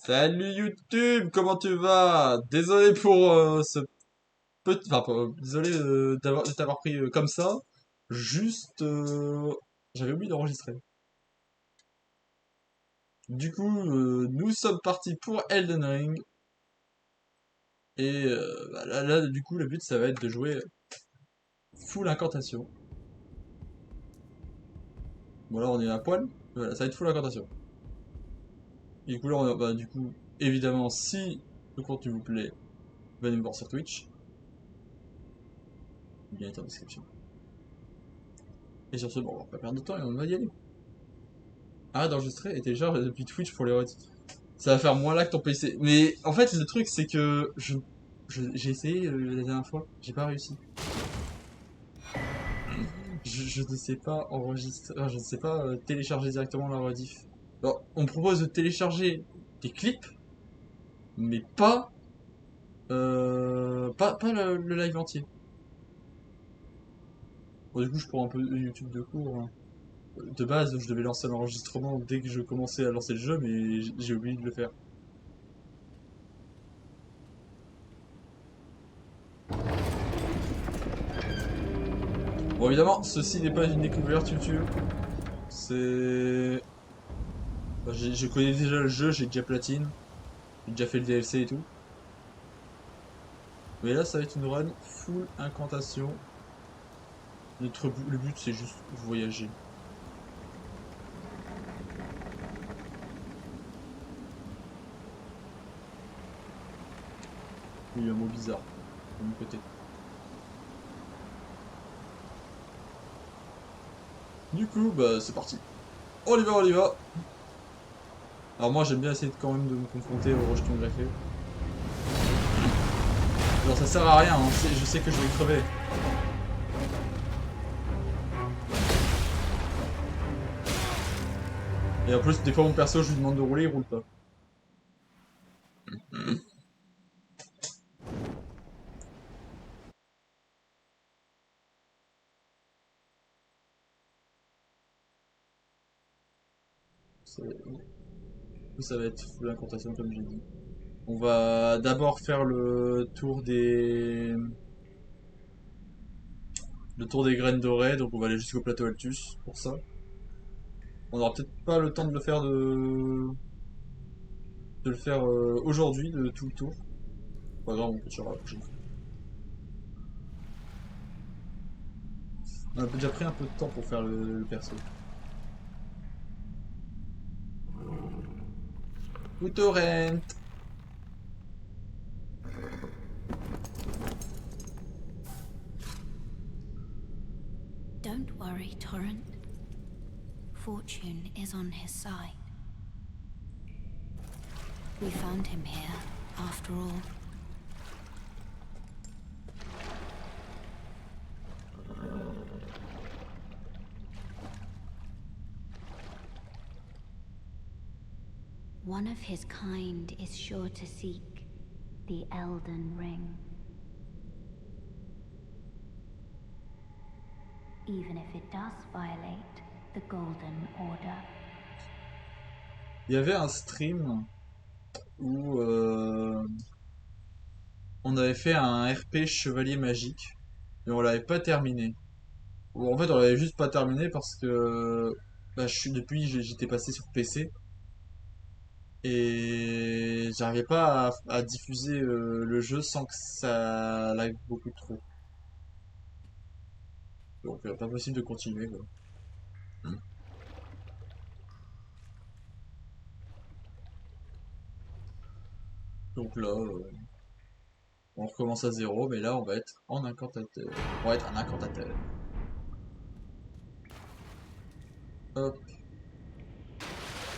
Salut YouTube, comment tu vas? Désolé pour ce petit... Enfin, désolé de t'avoir pris comme ça. Juste, j'avais oublié d'enregistrer. Du coup, nous sommes partis pour Elden Ring. Et bah, là, du coup, le but, ça va être de jouer full incantation. Bon, là, on est à poil. Voilà, ça va être full incantation. Et du coup, là, bah, du coup, évidemment, si le contenu vous plaît, venez me voir sur Twitch. Le lien est en description. Et sur ce, bon, on va pas perdre de temps et on va y aller. Arrête d'enregistrer et télécharge depuis Twitch pour les redites. Ça va faire moins lag ton PC. Mais en fait, le truc, c'est que j'ai essayé la dernière fois, j'ai pas réussi. Je ne sais pas enregistrer, je ne sais pas télécharger directement la rediff. Bon, on me propose de télécharger des clips, mais pas le live entier. Bon, du coup, je prends un peu YouTube de cours, hein. De base, je devais lancer l'enregistrement dès que je commençais à lancer le jeu, mais j'ai oublié de le faire. Bon, évidemment, ceci n'est pas une découverte YouTube. C'est... Enfin, je connais déjà le jeu, j'ai déjà platine. J'ai déjà fait le DLC et tout. Mais là, ça va être une run full incantation. Le but, c'est juste voyager. Il y a un mot bizarre de mon côté. Du coup, bah, c'est parti. On y va, on y va. Alors moi, j'aime bien essayer quand même de me confronter aux rejetons greffés. Alors ça sert à rien, hein. Je sais que je vais crever. Et en plus, des fois, mon perso, je lui demande de rouler, il roule pas. Ça va être full incantation, comme j'ai dit. On va d'abord faire le tour des graines dorées, donc on va aller jusqu'au plateau Altus pour ça. On aura peut-être pas le temps de le faire aujourd'hui, de tout le tour. Pas grave, on continuera la prochaine fois. On a déjà pris un peu de temps pour faire le perso. Ou Torrent. Don't worry, Torrent. Fortune is on his side. We found him here, after all. One of his kind is sure to seek the Elden Ring. Even if it does violate the Golden Order. Il y avait un stream où on avait fait un RP Chevalier Magique, mais on l'avait pas terminé. Ou en fait, on l'avait juste pas terminé parce que bah, j'étais passé sur PC et j'arrivais pas à diffuser le jeu sans que ça lag beaucoup trop. Donc pas possible de continuer, quoi. Donc là, on recommence à zéro, mais là on va être en incantateur. On va être un incantateur. Hop.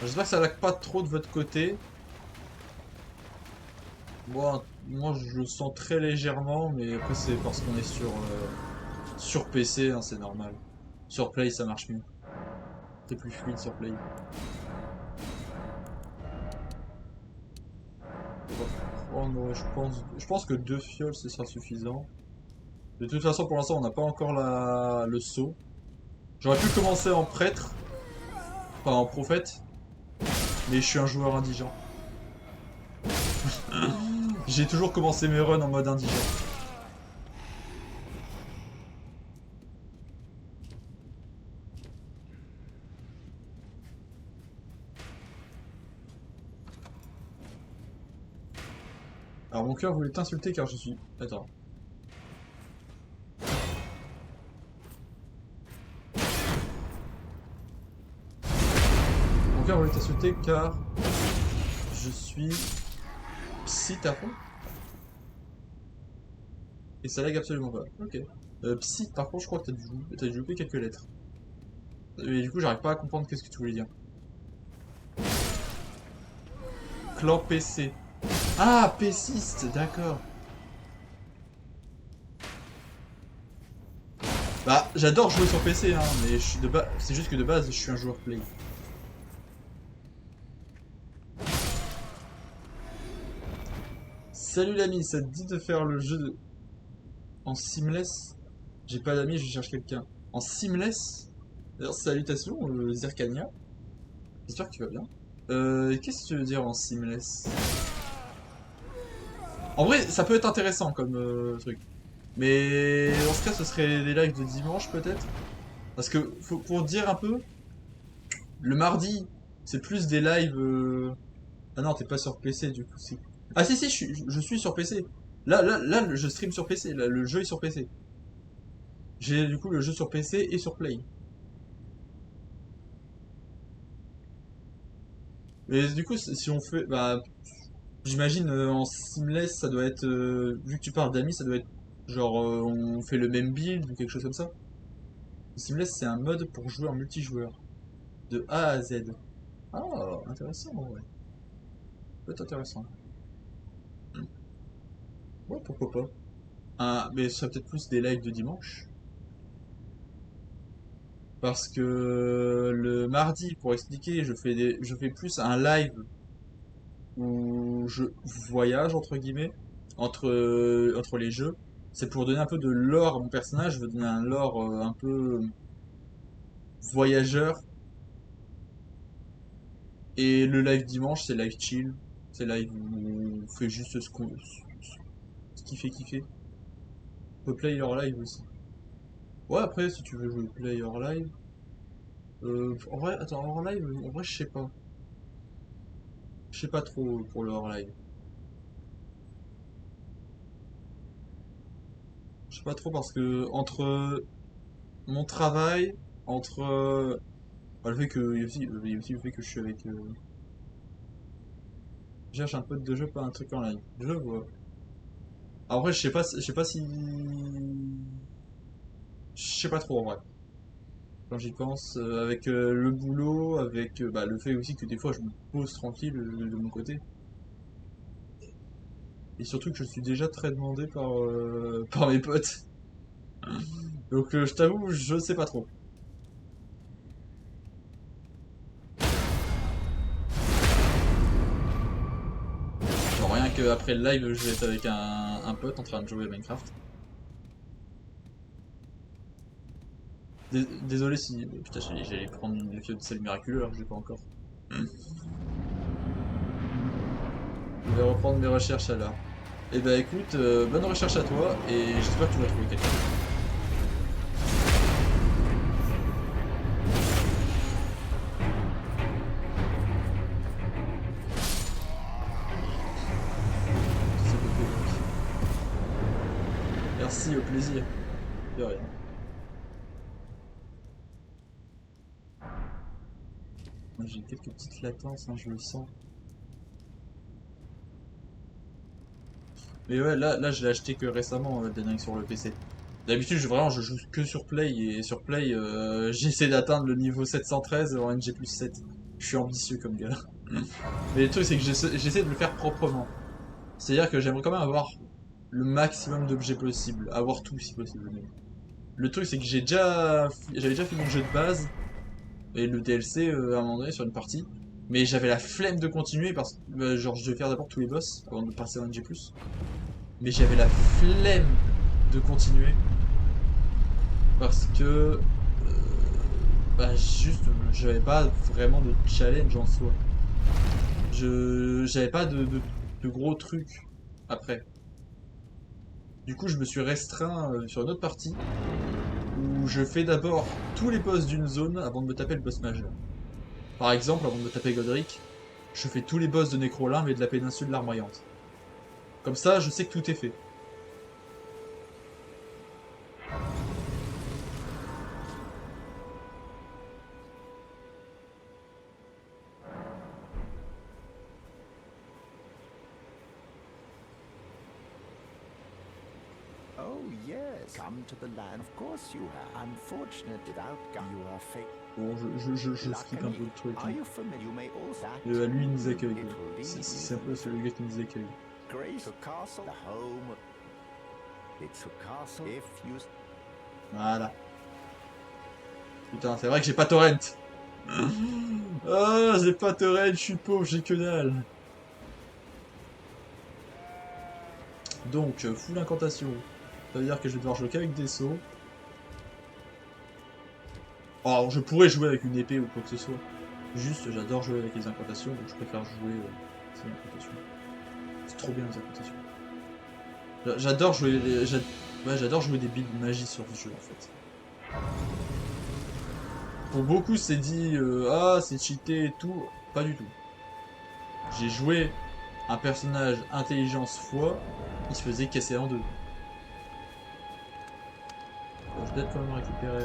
J'espère que ça lag pas trop de votre côté. Moi je le sens très légèrement, mais après c'est parce qu'on est sur PC, hein, c'est normal. Sur Play ça marche mieux. C'est plus fluide sur Play. Oh non, je pense que 2 fioles ce sera suffisant. De toute façon pour l'instant on n'a pas encore le sceau. J'aurais pu commencer en prêtre, enfin en prophète, mais je suis un joueur indigent. J'ai toujours commencé mes runs en mode indigent. Alors mon cœur voulait t'insulter car je suis... Attends. Mon cœur voulait t'insulter car je suis psy tapon. Et ça lag absolument pas. Ok. Psy, par contre, je crois que t'as dû louper quelques lettres. Et du coup, j'arrive pas à comprendre qu'est-ce que tu voulais dire. Clan PC. Ah, PCiste, d'accord. Bah, j'adore jouer sur PC, hein, mais je suis c'est juste que de base, je suis un joueur play. Salut l'ami, ça te dit de faire le jeu en seamless? J'ai pas d'amis, je cherche quelqu'un. En seamless? D'ailleurs, salutations, Zirkania. J'espère que tu vas bien. Qu'est-ce que tu veux dire en seamless? En vrai, ça peut être intéressant comme truc. Mais dans ce cas, ce serait des lives de dimanche peut-être. Parce que, pour dire un peu, le mardi, c'est plus des lives... Ah non, t'es pas sur PC du coup, si. Ah si, si, je suis sur PC. Là, je stream sur PC, là, le jeu est sur PC. J'ai du coup le jeu sur PC et sur Play. Et du coup, si on fait... Bah, j'imagine en seamless, ça doit être... vu que tu parles d'amis, ça doit être... Genre, on fait le même build ou quelque chose comme ça. Seamless, c'est un mode pour jouer en multijoueur. De A à Z. Ah, intéressant, ouais. Peut être intéressant. Ouais, pourquoi pas. Ah, mais ce serait peut-être plus des lives de dimanche. Parce que le mardi, pour expliquer, je fais plus un live où je voyage, entre guillemets, entre les jeux. C'est pour donner un peu de lore à mon personnage, je veux donner un lore un peu voyageur. Et le live dimanche, c'est live chill. C'est live où on fait juste ce qui fait kiffer. On peut play hors live aussi. Ouais, après, si tu veux jouer play hors live. En vrai, attends, hors live, en vrai, je sais pas. Je sais pas trop pour le hors live. Je sais pas trop parce que entre mon travail, entre bah, le fait que il y a aussi le fait que je suis avec je cherche un pote de jeu, pas un truc en live. Je vois. En vrai, je sais pas si je sais pas trop en vrai. Quand j'y pense, avec le boulot, avec bah, le fait aussi que des fois je me pose tranquille de mon côté. Et surtout que je suis déjà très demandé par, par mes potes. Donc je t'avoue, je sais pas trop. Genre rien qu'après le live, je vais être avec un pote en train de jouer à Minecraft. Désolé si... Putain, j'allais prendre le fiole de sel miraculeux alors que je l'ai pas encore. Je vais reprendre mes recherches alors. Et bah écoute, bonne recherche à toi et j'espère que tu vas trouver quelqu'un. C'est beaucoup, donc. Merci, au plaisir. De rien. Moi j'ai quelques petites latences, hein, je le sens. Mais ouais, là je l'ai acheté que récemment, Elden Ring sur le PC. D'habitude, vraiment, je joue que sur Play, et sur Play, j'essaie d'atteindre le niveau 713 en NG+7. Je suis ambitieux comme gars. Mais le truc, c'est que j'essaie de le faire proprement. C'est-à-dire que j'aimerais quand même avoir le maximum d'objets possible, avoir tout si possible. Mais le truc, c'est que j'avais déjà fini le jeu de base, et le DLC à un moment donné sur une partie, mais j'avais la flemme de continuer parce que, genre, je devais faire d'abord tous les boss avant de passer en NG+. Mais j'avais la flemme de continuer parce que bah juste j'avais pas vraiment de challenge en soi. J'avais pas de gros trucs après. Du coup, je me suis restreint sur une autre partie où je fais d'abord tous les boss d'une zone avant de me taper le boss majeur. Par exemple, avant de me taper Godric, je fais tous les boss de Necrolimbe et de la péninsule larmoyante. Comme ça, je sais que tout est fait. Oh yes, come to the land. Of course you have. Unfortunate without you are fake. Bon, je skip un peu le truc. Are Hein. you familiar? You may also Lui, il nous accueille. It will be C'est un peu le gars qui nous accueille. Grace Castle, the home. It's a castle if you. Voilà. Putain, c'est vrai que j'ai pas torrent. Ah, j'ai pas torrent, je suis pauvre, j'ai que dalle. Donc, full incantation. Ça veut dire que je vais devoir jouer qu'avec des sauts. Alors, je pourrais jouer avec une épée ou quoi que ce soit. Juste, j'adore jouer avec les incantations, donc je préfère jouer ces incantations. C'est trop bien les incantations. J'adore jouer j'adore jouer des builds de magie sur ce jeu en fait. Pour beaucoup, c'est dit ah, c'est cheaté et tout. Pas du tout. J'ai joué un personnage intelligence foi, il se faisait casser en deux. Bon, je vais peut-être quand même récupérer,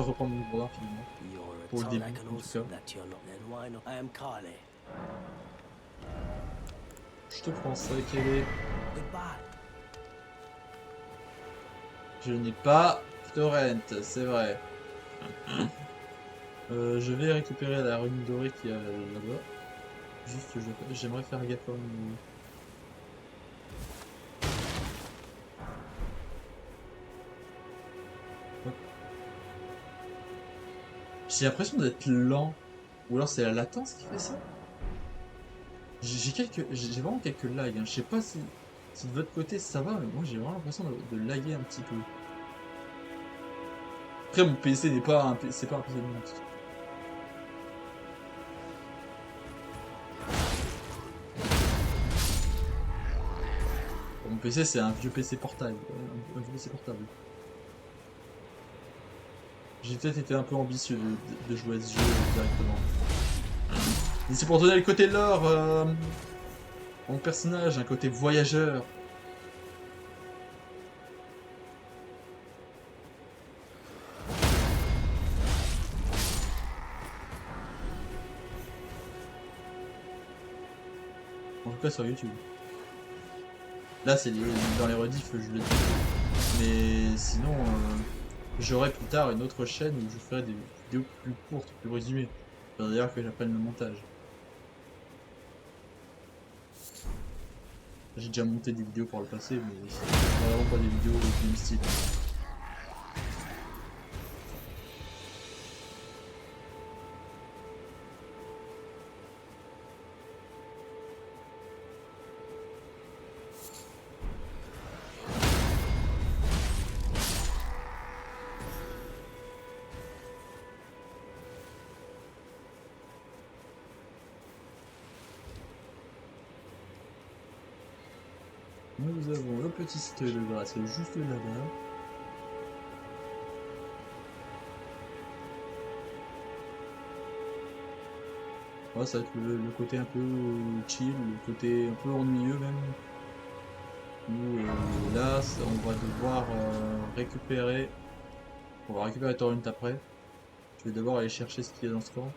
reprendre mon bourdin finalement. Pour le début, en tout cas. Je te prends ça, quel est... Je n'ai pas torrent, c'est vrai. Je vais récupérer la rune dorée qu'il y a là-bas. Juste, j'aimerais faire gaffe quand même. J'ai l'impression d'être lent. Ou alors c'est la latence qui fait ça. J'ai vraiment quelques lags. Hein. Je sais pas si de votre côté ça va, mais moi j'ai vraiment l'impression de laguer un petit peu. Après mon PC n'est pas un c'est pas un PC de monstre. Mon PC c'est un vieux PC portable. Un vieux PC portable. J'ai peut-être été un peu ambitieux de jouer à ce jeu directement. Et c'est pour donner le côté lore mon personnage, un côté voyageur. En tout cas sur YouTube. Là c'est dans les rediffs je le dis. Mais sinon j'aurai plus tard une autre chaîne où je ferai des vidéos plus courtes, plus résumées. D'ailleurs que j'apprenne le montage. J'ai déjà monté des vidéos par le passé, mais c'est vraiment pas des vidéos du même style. Nous avons le petit site de grâce juste là-bas. Ouais, ça va être le côté un peu chill, le côté un peu ennuyeux même. Où là, on va devoir récupérer. On va récupérer Torrent après. Je vais d'abord aller chercher ce qu'il y a dans ce camp.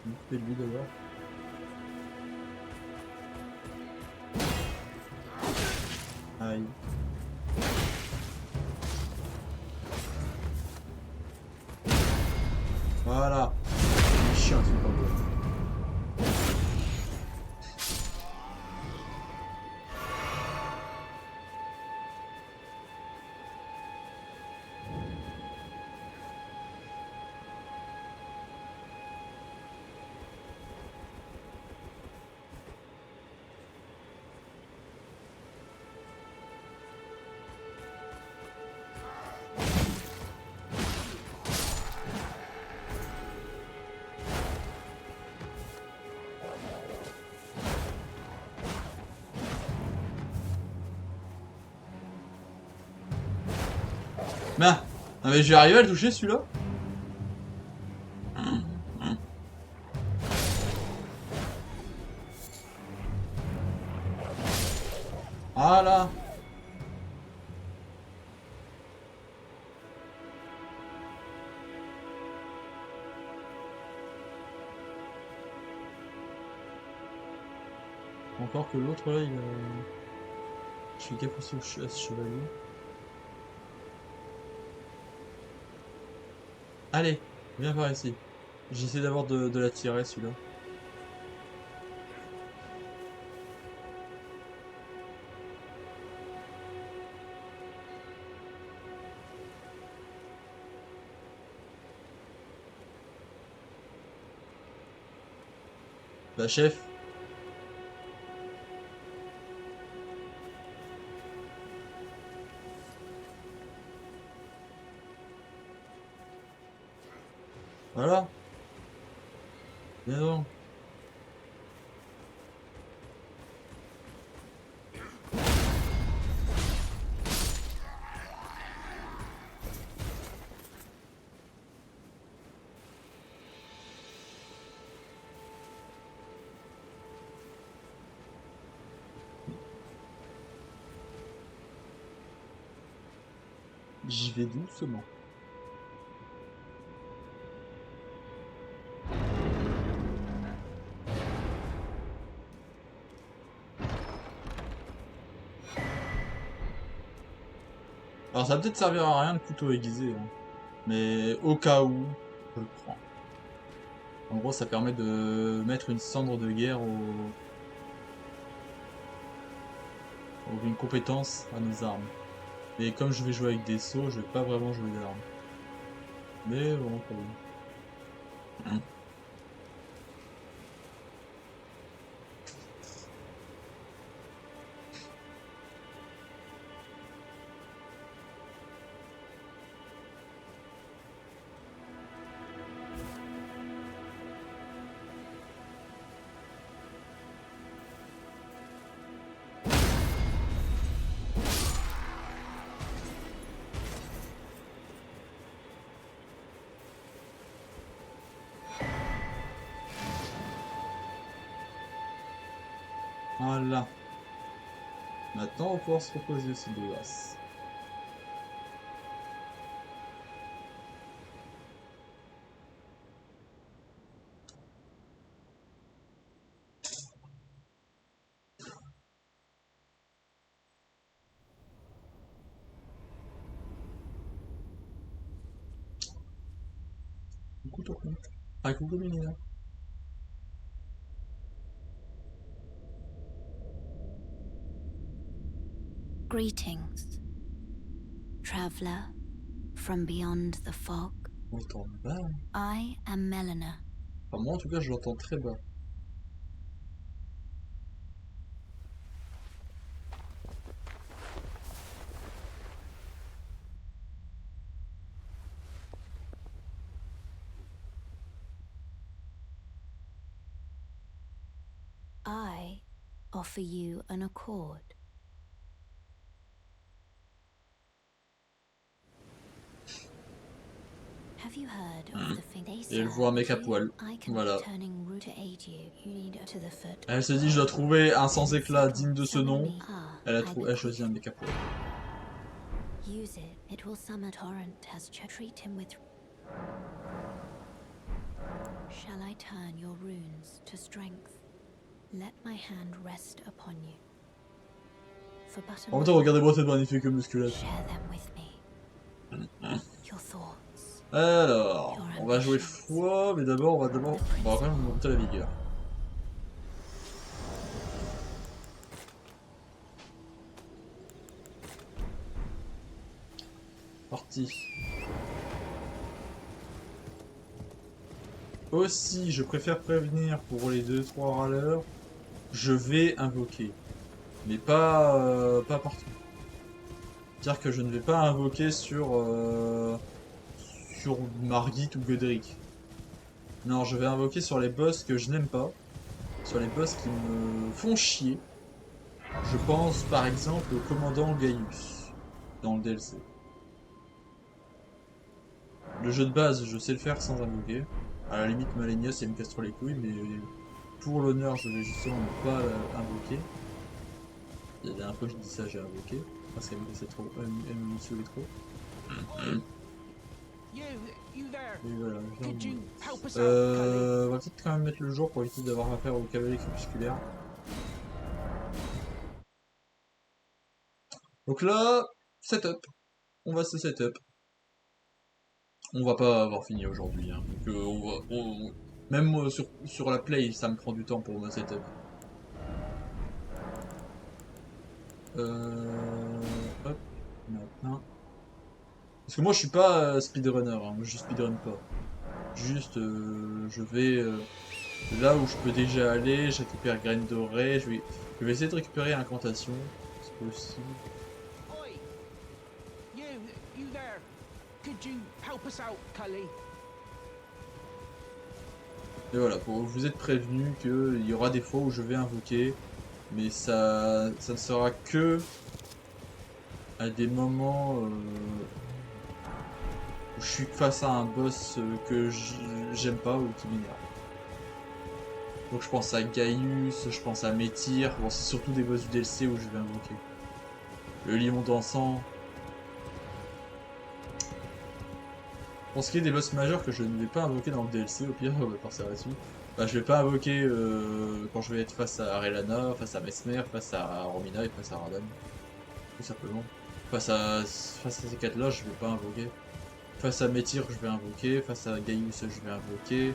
Je vais m'occuper de lui d'abord. Aïe. Voilà. C'est chiant, c'est pas beau. Mais je vais arriver à le toucher celui-là. Voilà. Encore que l'autre là, il a... Je suis gaffe aussi à ce chevalier. Allez, viens par ici. J'essaie d'abord de l'attirer celui-là. Bah chef. Voilà. Viens donc. J'y vais doucement. Alors ça va peut-être servir à rien le couteau aiguisé, hein. Mais au cas où, je le prends. En gros, ça permet de mettre une cendre de guerre une compétence à nos armes. Et comme je vais jouer avec des sauts, je vais pas vraiment jouer d'armes. Mais bon, quand même. Voilà. Maintenant, on va pouvoir se reposer aussi de glace. Coucou, toi. Ah, coucou, Mélina. Greetings, traveler from beyond the fog. On entend bas. I am Melina. Enfin, moi, en tout cas, je l'entends très bas. I offer you an accord. Have you heard of the thing they Et elle voit un mec à poil. Voilà. Elle se dit, je dois trouver un sans éclat digne de ce nom. Elle choisit un mec à poil. Use it. It will summon Torrent has treat him with. Shall I turn your runes to strength? Let my hand rest upon you. For but En même temps, regardez-moi cette magnifique musculation. Share them with me. Your thoughts. Alors, on va jouer foi, mais d'abord, on va quand même monter la vigueur. Parti. Aussi, je préfère prévenir pour les 2-3 râleurs, je vais invoquer. Mais pas partout. C'est-à-dire que je ne vais pas invoquer sur Margit ou Godric. Non, je vais invoquer sur les boss que je n'aime pas. Sur les boss qui me font chier. Je pense par exemple au commandant Gaius dans le DLC. Le jeu de base, je sais le faire sans invoquer. À la limite, Malenia, c'est me casse trop les couilles, mais pour l'honneur, je vais justement ne pas invoquer. La dernière fois que je dis ça, j'ai invoqué. Parce qu'elle me cassait trop, elle me saoulait trop. You there. Et voilà, Could you help us out, on va peut-être quand même mettre le jour pour éviter d'avoir affaire au cavalier crépusculaire. Donc là, setup. On va se setup. On va pas avoir fini aujourd'hui. Hein. Donc même moi, sur la play, ça me prend du temps pour me setup. Hop, maintenant. Parce que moi je suis pas speedrunner, hein. Je speedrun pas. Juste, je vais là où je peux déjà aller, je récupère graines dorées, je vais essayer de récupérer incantation, c'est possible. Oi. You there. Could you help us out, Cully? Et voilà, vous êtes prévenu qu'il y aura des fois où je vais invoquer, mais ça ne sera que à des moments où je suis face à un boss que j'aime pas ou qui m'énerve. Donc je pense à Gaius, je pense à Métyr, bon c'est surtout des boss du DLC où je vais invoquer. Le lion dansant. Pour ce qui est des boss majeurs que je ne vais pas invoquer dans le DLC, au pire on va passer là-dessus. Bah, je vais pas invoquer quand je vais être face à Relana, face à Mesmer, face à Romina et face à Radan. Tout simplement. Face à ces 4 là je vais pas invoquer. Face à Métyr je vais invoquer, face à Gaius je vais invoquer.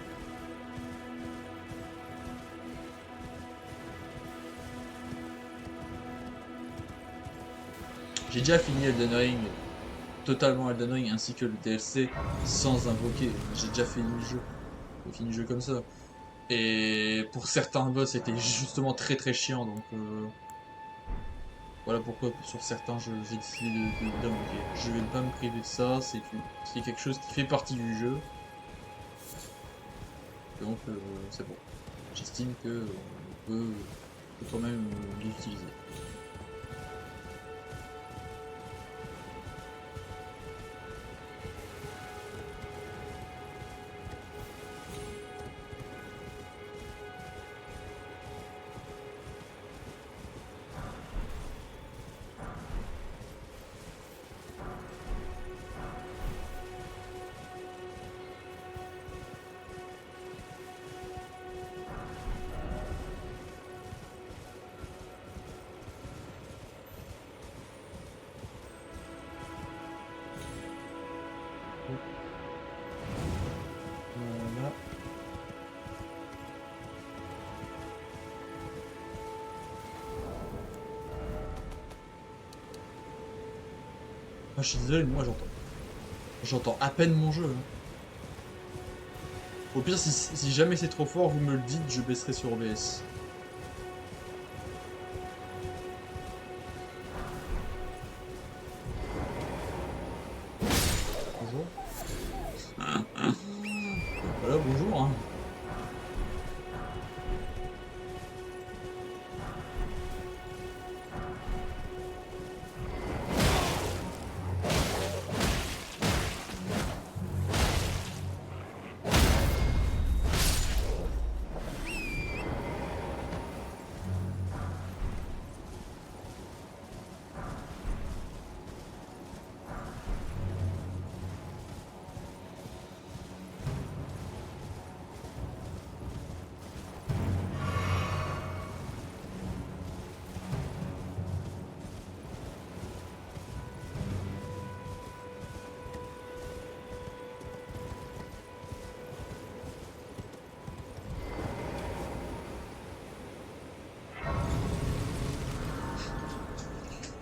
J'ai déjà fini Elden Ring, totalement Elden Ring, ainsi que le DLC, sans invoquer. J'ai déjà fini le jeu. J'ai fini le jeu comme ça. Et pour certains boss, c'était justement très chiant, donc voilà pourquoi sur certains j'ai décidé d'invoquer. Je vais pas me priver de ça, c'est quelque chose qui fait partie du jeu. Donc c'est bon. J'estime que on peut quand même l'utiliser. Voilà. Ah, je suis désolé, mais moi j'entends à peine mon jeu. Hein. Au pire, si jamais c'est trop fort, vous me le dites, je baisserai sur OBS. Bonjour. Voilà, bonjour. Hein.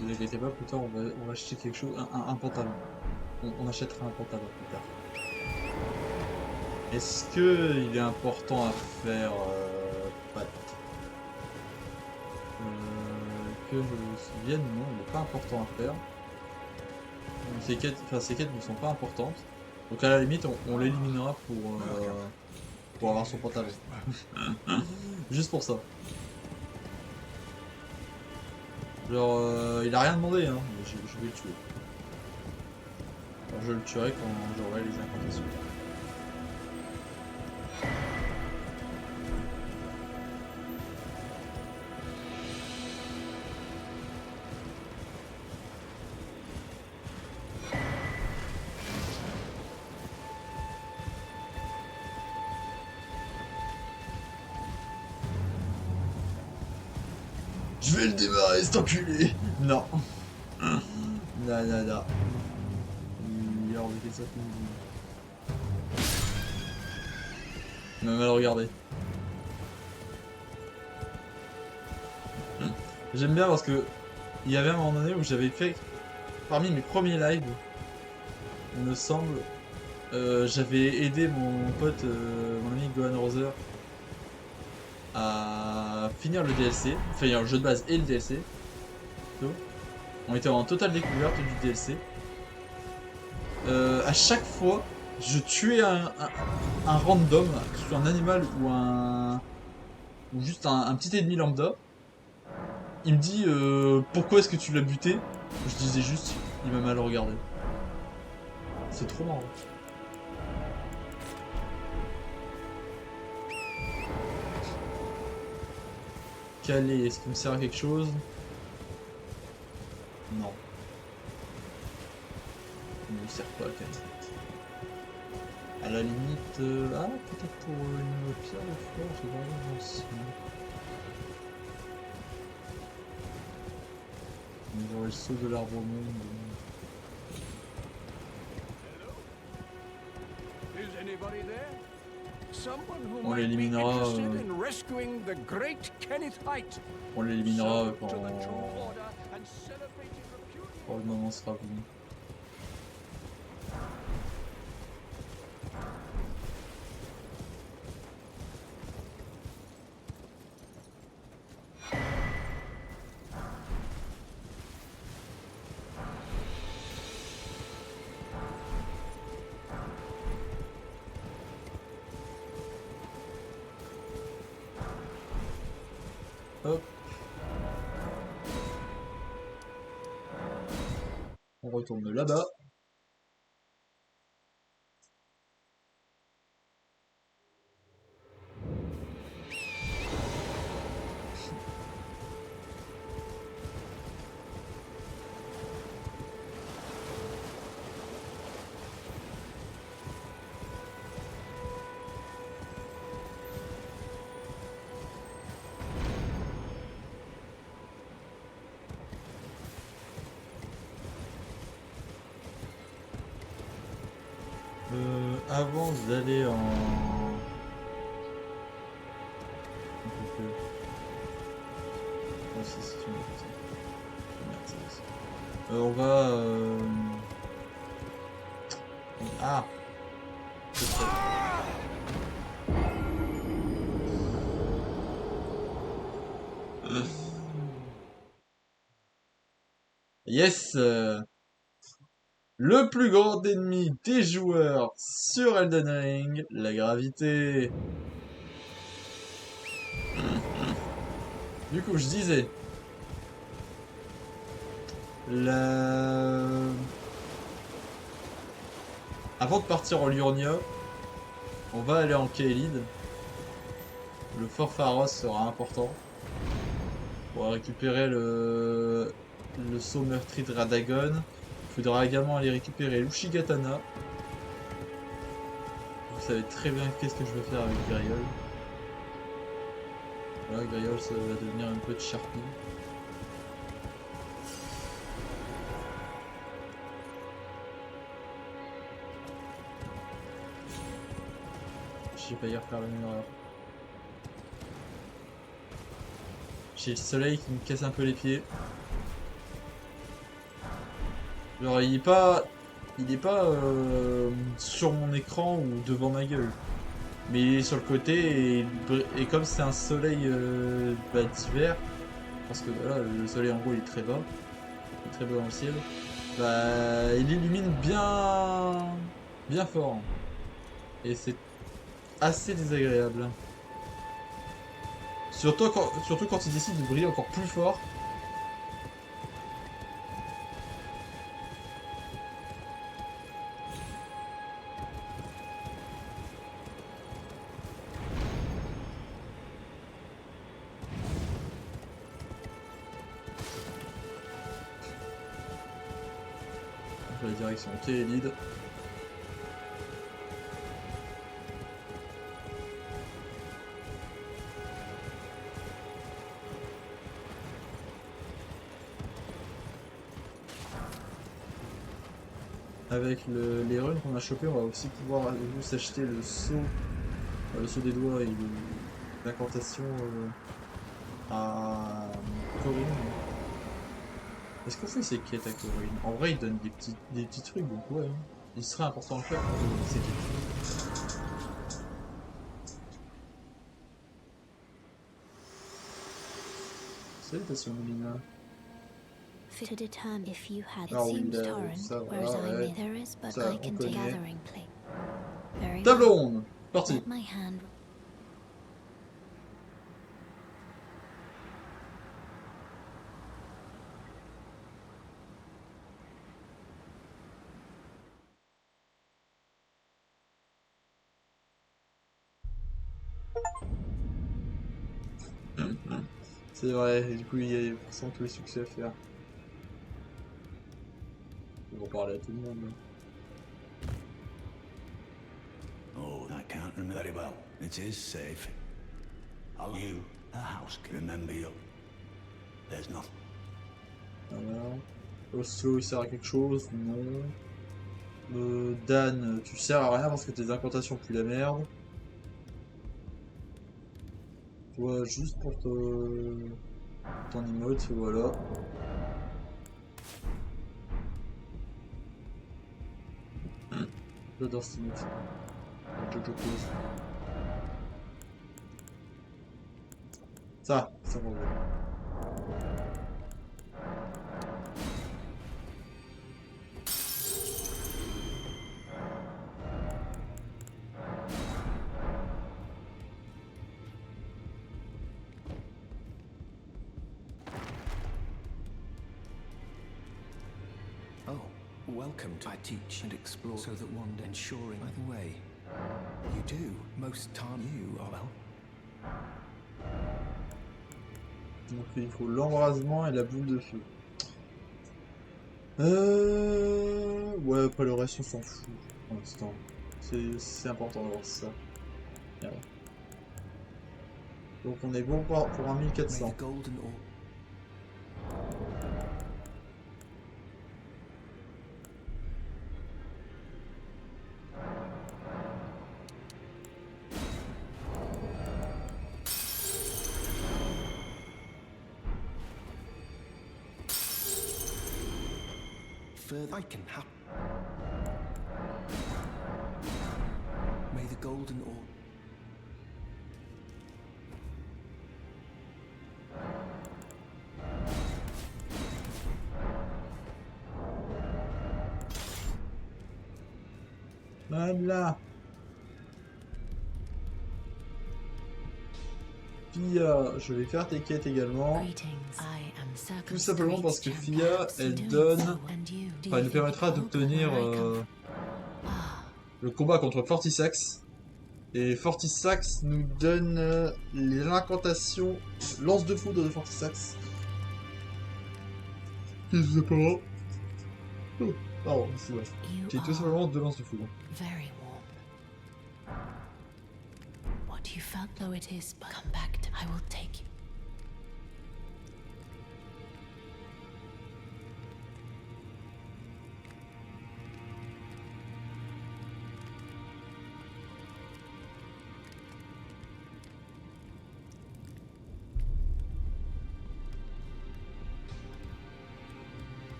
Ne vous inquiétez pas, plus tard on va acheter quelque chose, un pantalon. On achètera un pantalon plus tard. Est-ce que il est important à faire Pat que je me souvienne, non, il n'est pas important à faire. Ces quêtes ne sont pas importantes. Donc à la limite, on l'éliminera pour avoir son pantalon. Juste pour ça. Genre, il a rien demandé, hein, mais je vais le tuer. Alors, je le tuerai quand j'aurai les incantations. Je vais le démarrer, cet enculé. Non. Non, non, non. Il a enlevé ça tout. Il m'a mal regardé. J'aime bien parce que il y avait un moment donné où j'avais fait, parmi mes premiers lives, il me semble, j'avais aidé mon pote, mon ami Gohan Roser, à finir le DLC, enfin le jeu de base et le DLC. plutôt. On était en totale découverte du DLC. À chaque fois, je tuais un random, que ce soit un animal ou juste un petit ennemi lambda. Il me dit pourquoi est-ce que tu l'as buté? Je disais juste il m'a mal regardé. C'est trop marrant. Calé, est-ce qu'il me sert à quelque chose? Non. Il ne me sert pas, Calé. À la limite... Ah, peut-être pour une pierre de fleur, j'ai vraiment aussi. On aurait le saut de l'arbre au monde. On l'éliminera. On l'éliminera quand le moment sera venu. Hop. On retourne là-bas. Avant d'aller en... on va... Ah. Yes, le plus grand ennemi des joueurs sur Elden Ring, la gravité. Du coup, je disais... Avant de partir en Liurnia, on va aller en Caelid. Le fort Pharos sera important. Pour récupérer le sceau meurtri de Radagon. Il faudra également aller récupérer l'Ushigatana. Vous savez très bien qu'est-ce que je vais faire avec Griol. Voilà, Griol ça va devenir un peu de Sharpie. J'ai pas y refaire la même erreur. J'ai le soleil qui me casse un peu les pieds. Genre il est pas sur mon écran ou devant ma gueule. Mais il est sur le côté et comme c'est un soleil d'hiver, parce que voilà, le soleil en gros il est très bas, dans le ciel, bah il illumine bien fort. Et c'est assez désagréable. Surtout quand il décide de briller encore plus fort. La direction Kélid. Avec les runs qu'on a chopé, on va aussi pouvoir s'acheter le saut des doigts et l'incantation à Corinne. Est-ce qu'on fait ces quêtes à Corinne? En vrai, il donne des petits trucs, donc ouais. Il serait important à le faire pour ces quêtes. Salutations, Melina. To determine if you had Ah oui, seems là, torrent, ça va, whereas I ouais. may there is, but Ça, I on can connaît. take gathering plate. Very Table well. ronde, parti. Let my hand C'est vrai, et du coup il y a forcément tous les succès à faire. On va parler à tout le monde. Oh, I can't remember very well. It is safe. Are you a house? Remember you. There's nothing. Voilà. Oslo il sert à quelque chose? Non. Dan, tu sers à rien parce que tes incantations puent la merde. Toi, juste pour ton emote, voilà. J'adore cette emote. Jojo Pose. Ça va. Oh, welcome to I teach and explore so that one day ensuring by the way. You do. Most time you are well. Donc il faut l'embrasement et la boule de feu. Ouais, après le reste on s'en fout pour l'instant. C'est important d'avoir ça. Voilà. Donc on est bon pour un May 1400. the golden orb. Further I can have. May the golden orb. Voilà. Fia, je vais faire tes quêtes également. Tout simplement parce que Fia, elle donne... Enfin, elle nous permettra d'obtenir le combat contre Fortisax. Et Fortisax nous donne l'incantation lance de foudre de Fortisax. Qui est tout simplement... Oh, pardon, c'est vrai. Qui est tout simplement deux lances de foudre. very warm. What you felt though it is, but come back to I will take you.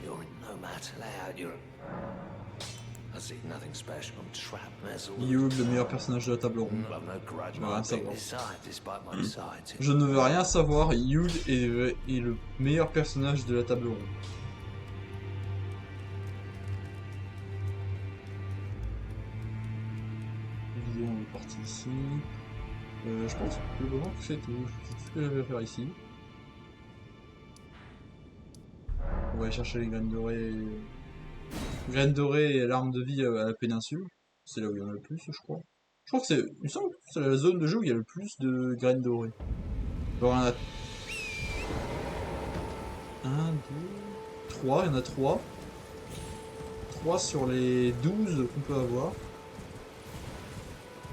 You're in no matter layout. You're. I see nothing special. I'm trapped. That's all. Youb, le meilleur personnage de la table ronde. I've no grudge. Je veux rien My savoir. this side, despite my desire to. Je ne veux rien savoir, Youb est le meilleur personnage de la table ronde. La vidéo on est parti ici. Je pense que le moment c'est tout. C'est tout ce que j'avais à faire ici. On va aller chercher les graines dorées. Graines dorées et l'arme de vie à la péninsule. C'est là où il y en a le plus, je crois. Je crois que c'est. Il me semble que c'est la zone de jeu où il y a le plus de graines dorées. Alors, il y en a 1, 2, 3, il y en a 3. 3 sur les 12 qu'on peut avoir.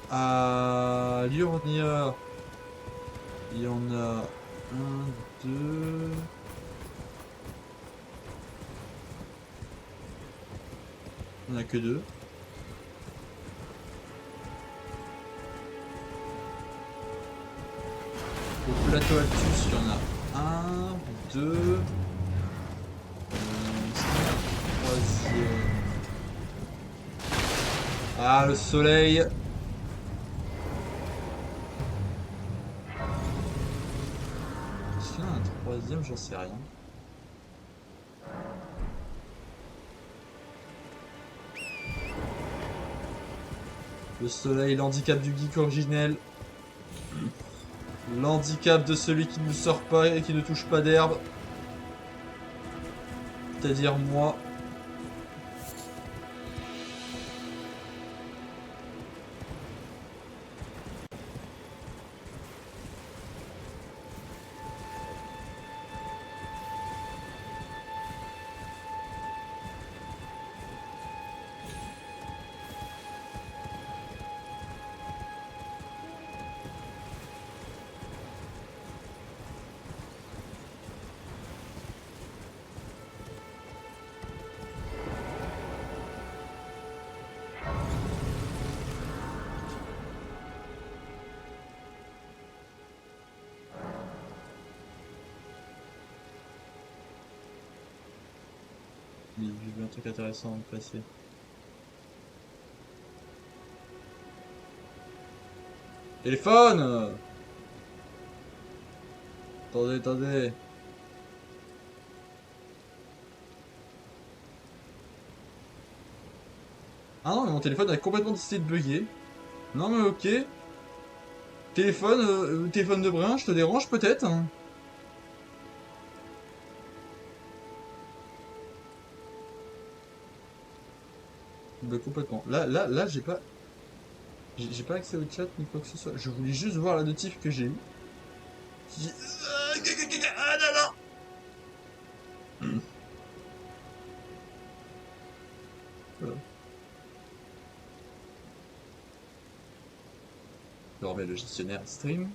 À Liurnia, il y en a 1, 2... Il n'y en a que 2. Au plateau Altus, il y en a 1, 2... troisième. Ah, le soleil. Est-ce qu'il y en a un troisième? J'en sais rien. Le soleil, l'handicap du geek originel. L'handicap de celui qui ne sort pas et qui ne touche pas d'herbe. C'est-à-dire moi. J'ai vu un truc intéressant dans le passé. Téléphone! Attendez, attendez. Ah non, mais mon téléphone a complètement décidé de bugger. Non mais ok. Téléphone de brin, je te dérange peut-être hein. Bah complètement. Là, j'ai pas... J'ai pas accès au chat ni quoi que ce soit. Je voulais juste voir la notif que j'ai eue. Ah non non. Voilà. Je remets le gestionnaire stream.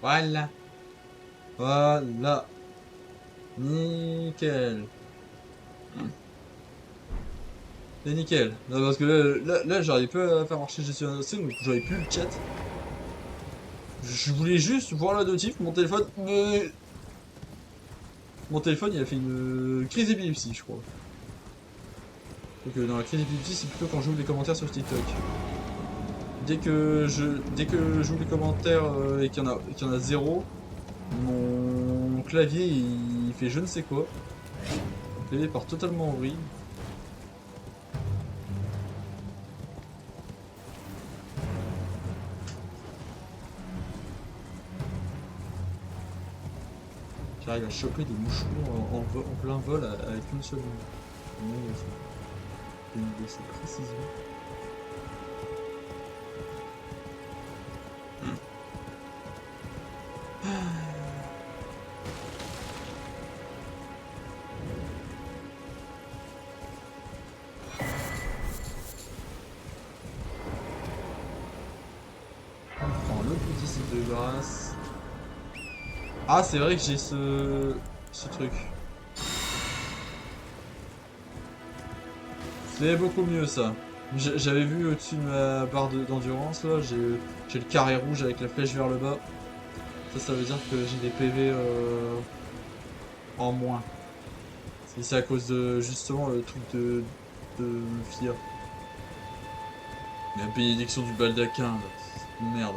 Voilà. Voilà. Nickel. C'est nickel. Non, parce que là j'arrive pas à faire marcher le gestionnaire stream, donc j'avais plus le chat. Je voulais juste voir la notif, mon téléphone... Mon téléphone il a fait une crise d'épilepsie je crois. Donc dans la crise d'épilepsie c'est plutôt quand j'ouvre les commentaires sur TikTok. Dès que j'ouvre les commentaires et qu'il y en a 0, mon clavier il fait je ne sais quoi. Le clavier part totalement en vrille. J'arrive à choper des moucherons en plein vol avec une seule main. De cette précision. On prend le petit site de grâce. Ah, c'est vrai que j'ai ce truc. C'est beaucoup mieux ça. J'avais vu au-dessus de ma barre d'endurance là, j'ai le carré rouge avec la flèche vers le bas. Ça veut dire que j'ai des PV en moins. C'est à cause de justement le truc de FIA. La bénédiction du baldaquin là. Merde.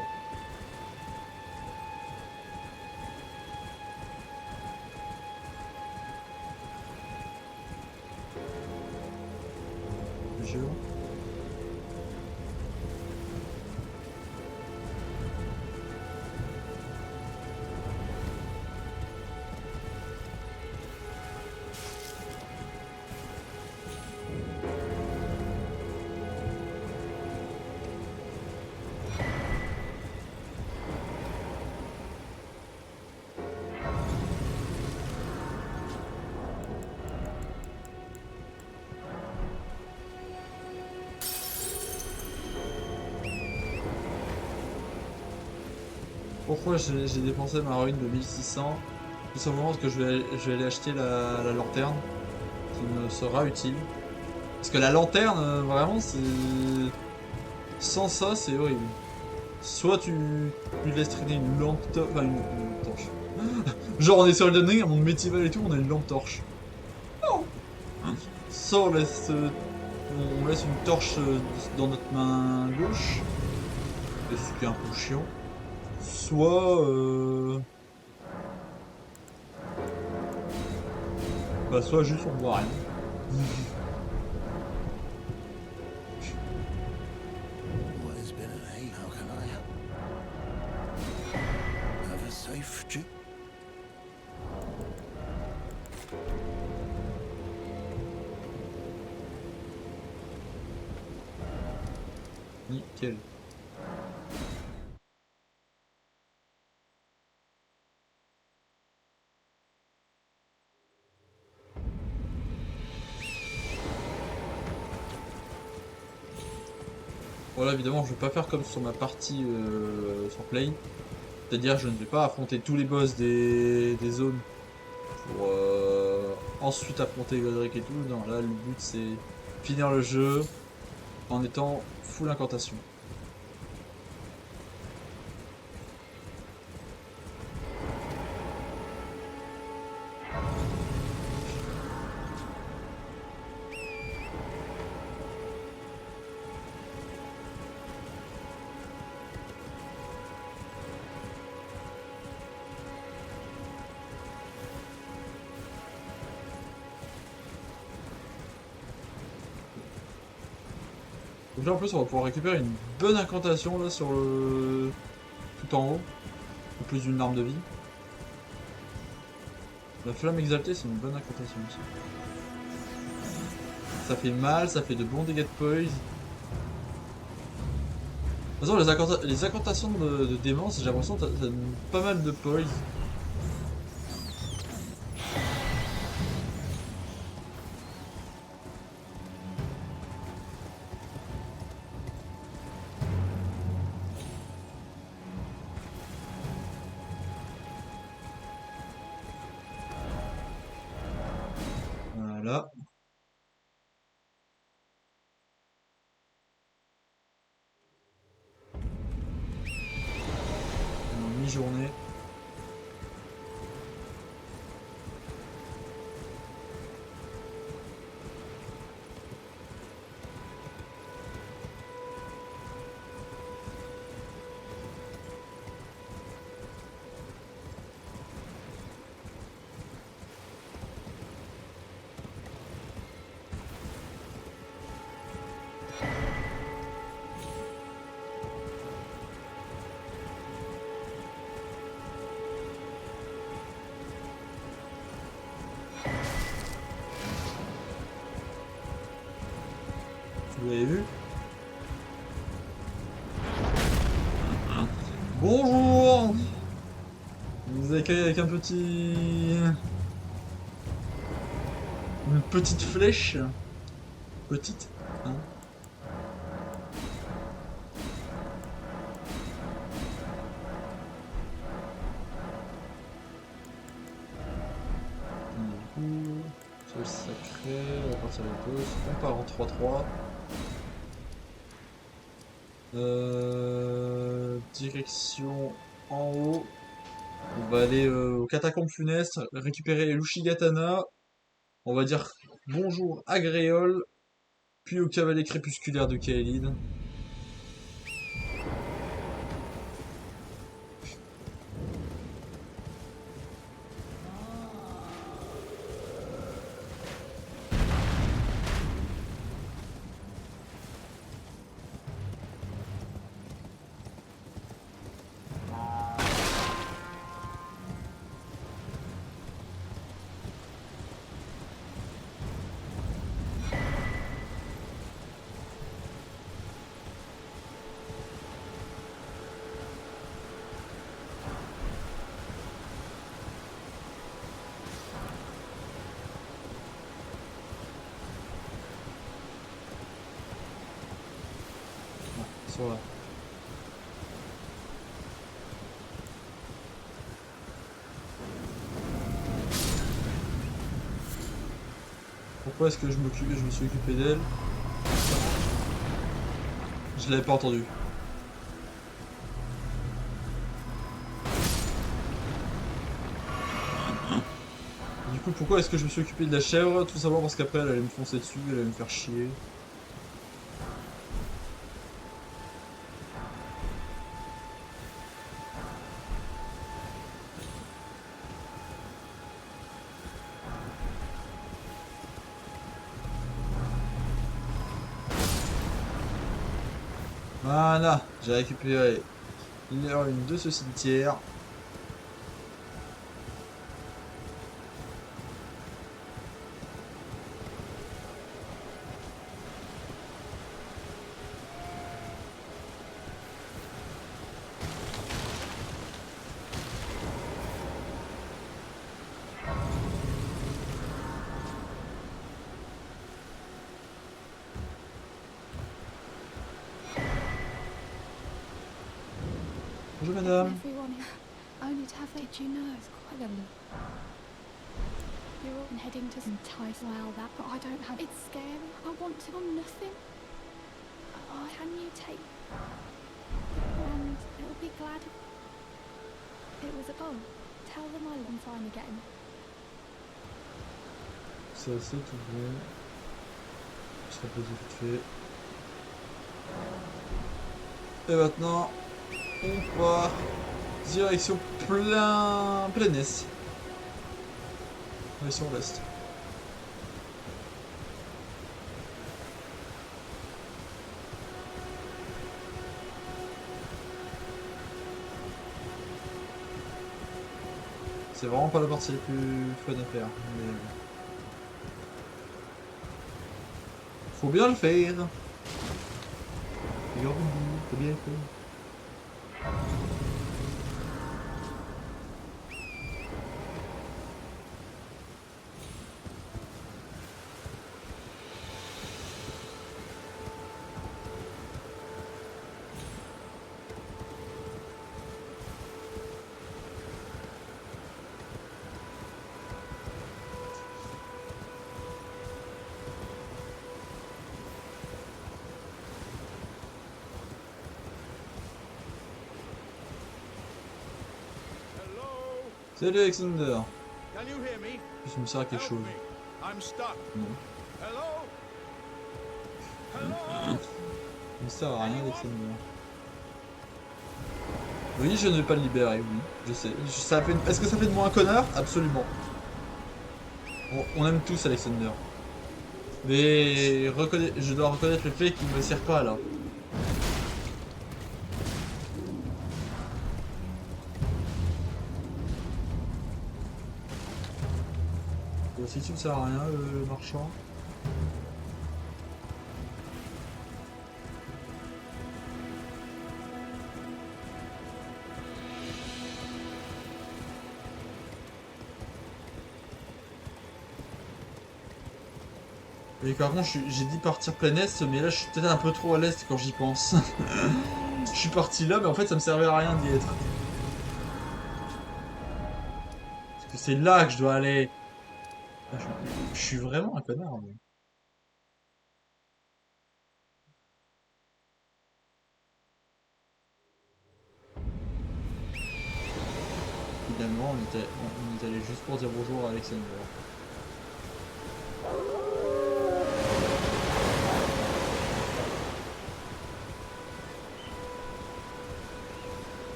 Pourquoi j'ai dépensé ma ruine de 1600? Tout simplement parce que je vais aller acheter la lanterne qui me sera utile. Parce que la lanterne, vraiment, c'est... Sans ça, c'est horrible. Soit tu laisses traîner une lampe torche... Enfin, une torche. Genre, on est sur Elden Ring, un monde médiéval et tout, on a une lampe torche. Non. Soit on laisse une torche dans notre main gauche. Et ce qui est un peu chiant. Soit... Bah, soit juste on voit rien. What has been an aid? How can I help? Have a safe trip. Nickel. Voilà, évidemment, je vais pas faire comme sur ma partie sur Play. C'est-à-dire, je ne vais pas affronter tous les boss des zones pour ensuite affronter Godric et tout. Non, là, le but c'est finir le jeu en étant full incantation. Donc là en plus on va pouvoir récupérer une bonne incantation là sur le... tout en haut. En plus d'une arme de vie. La flamme exaltée c'est une bonne incantation aussi. Ça fait mal, ça fait de bons dégâts de poise. De toute façon les incantations de démence j'ai l'impression que ça donne pas mal de poise. Voilà. Mi-journée. Vous avez vu? Bonjour! Vous accueille avec un petit... Une petite flèche. Petite, hein? Du coup... Sol sacré, on va partir les pause. On part en 3-3. Direction en haut. On va aller aux catacombes funestes, récupérer les Lushigatana. On va dire bonjour à Gréol, puis au cavalier crépusculaire de Kaelid. Voilà. Pourquoi est-ce que je me suis occupé d'elle? Je l'avais pas entendu. Du coup, pourquoi est-ce que je me suis occupé de la chèvre? Tout simplement parce qu'après elle allait me foncer dessus, elle allait me faire chier. Voilà, j'ai récupéré une de ce cimetière. Bonjour madame. Everyone here, only to have it, you know, it's quite a lot. You're all heading to some ties, well, that, but I don't have. It's scary. I want to. I'm nothing. Oh, can you take? And it'll be glad if it was a bomb. Tell them I'm fine again. C'est assez tout bon. Je serai posé vite fait. Et maintenant, on part direction plein est. Direction l'est. C'est vraiment pas la partie la plus fun à faire. Mais... faut bien le faire. Faut bien le faire. Salut Alexander. Can you hear me? Je me sers à quelque chose. I'm stuck. Non. Hello? Hello? Je me sert à rien Alexander. Oui, je ne vais pas le libérer, oui. Je sais. Ça fait... Est-ce que ça fait de moi un connard? Absolument. On aime tous Alexander. Mais je dois reconnaître le fait qu'il ne me sert pas là. Si tu ne sers à rien, le marchand. Et par contre, j'ai dit partir plein est, mais là je suis peut-être un peu trop à l'est quand j'y pense. Je suis parti là, mais en fait ça me servait à rien d'y être. Parce que c'est là que je dois aller. Je suis vraiment un connard. Mais... Finalement, on est allé juste pour dire bonjour à Alexander.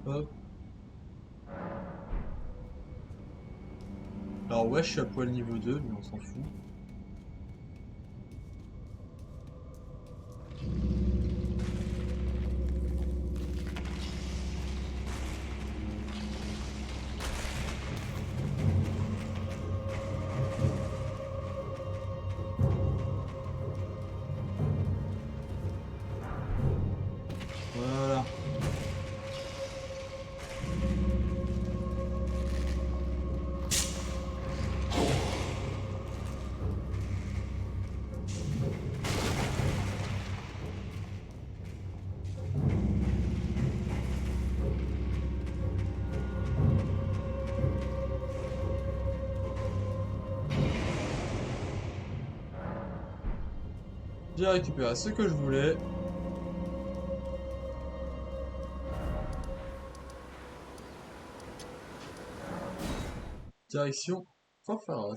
Hop. Alors ouais, je suis à poil niveau 2, mais on s'en fout. Voilà. J'ai récupéré ce que je voulais. Direction Forfaros.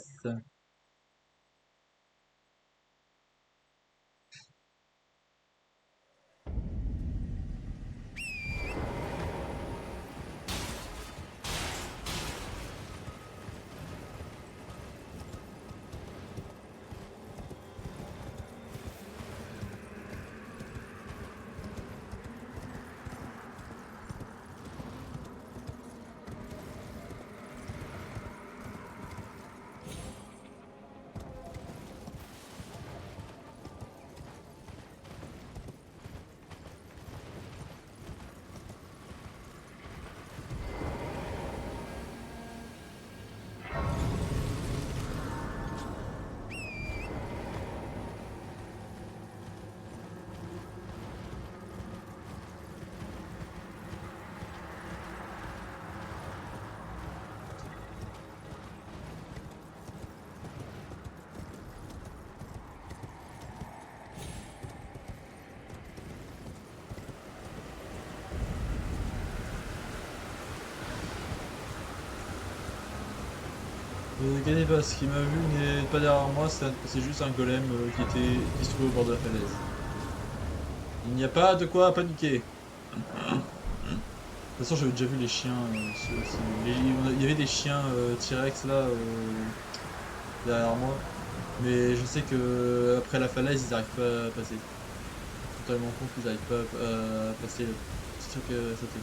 Ne gagnez pas, ce qui m'a vu n'est pas derrière moi, c'est juste un golem qui se trouvait au bord de la falaise. Il n'y a pas de quoi paniquer. De toute façon, j'avais déjà vu les chiens. Il y avait des chiens T-Rex là derrière moi. Mais je sais que après la falaise, ils n'arrivent pas à passer. Totalement con qu'ils n'arrivent pas à passer le petit truc à sauter.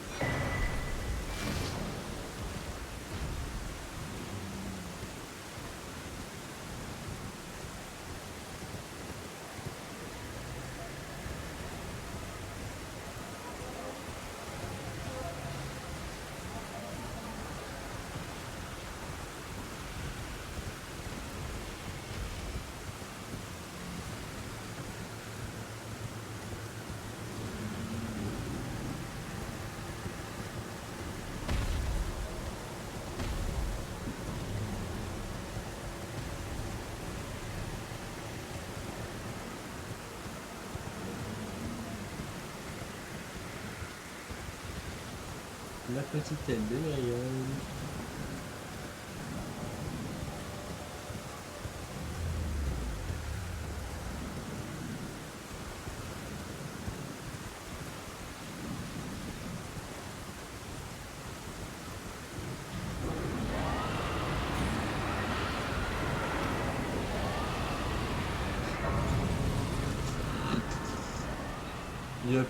La petite tête de Gaïol.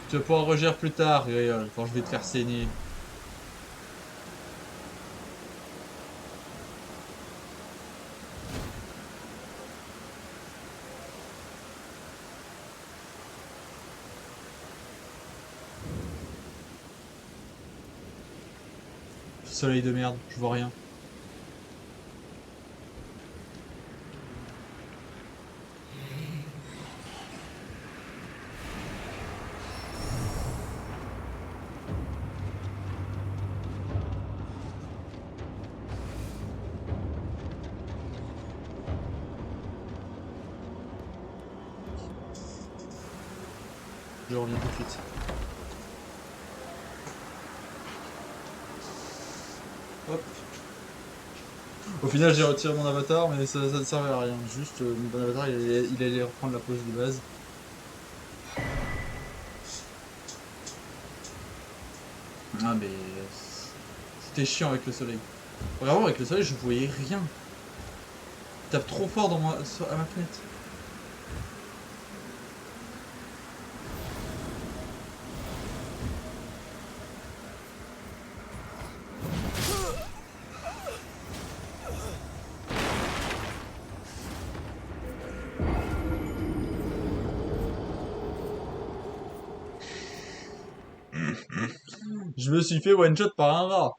Tu vas pouvoir regérer plus tard, Gaïol, quand je vais te faire saigner. Soleil de merde, je vois rien. Je reviens tout de suite. Hop. Au final, j'ai retiré mon avatar, mais ça ne servait à rien. Juste, mon avatar, il allait reprendre la pose de base. Ah, mais c'était chiant avec le soleil. Vraiment, avec le soleil, je voyais rien. tape trop fort à ma fenêtre. Je me suis fait one shot par un rat.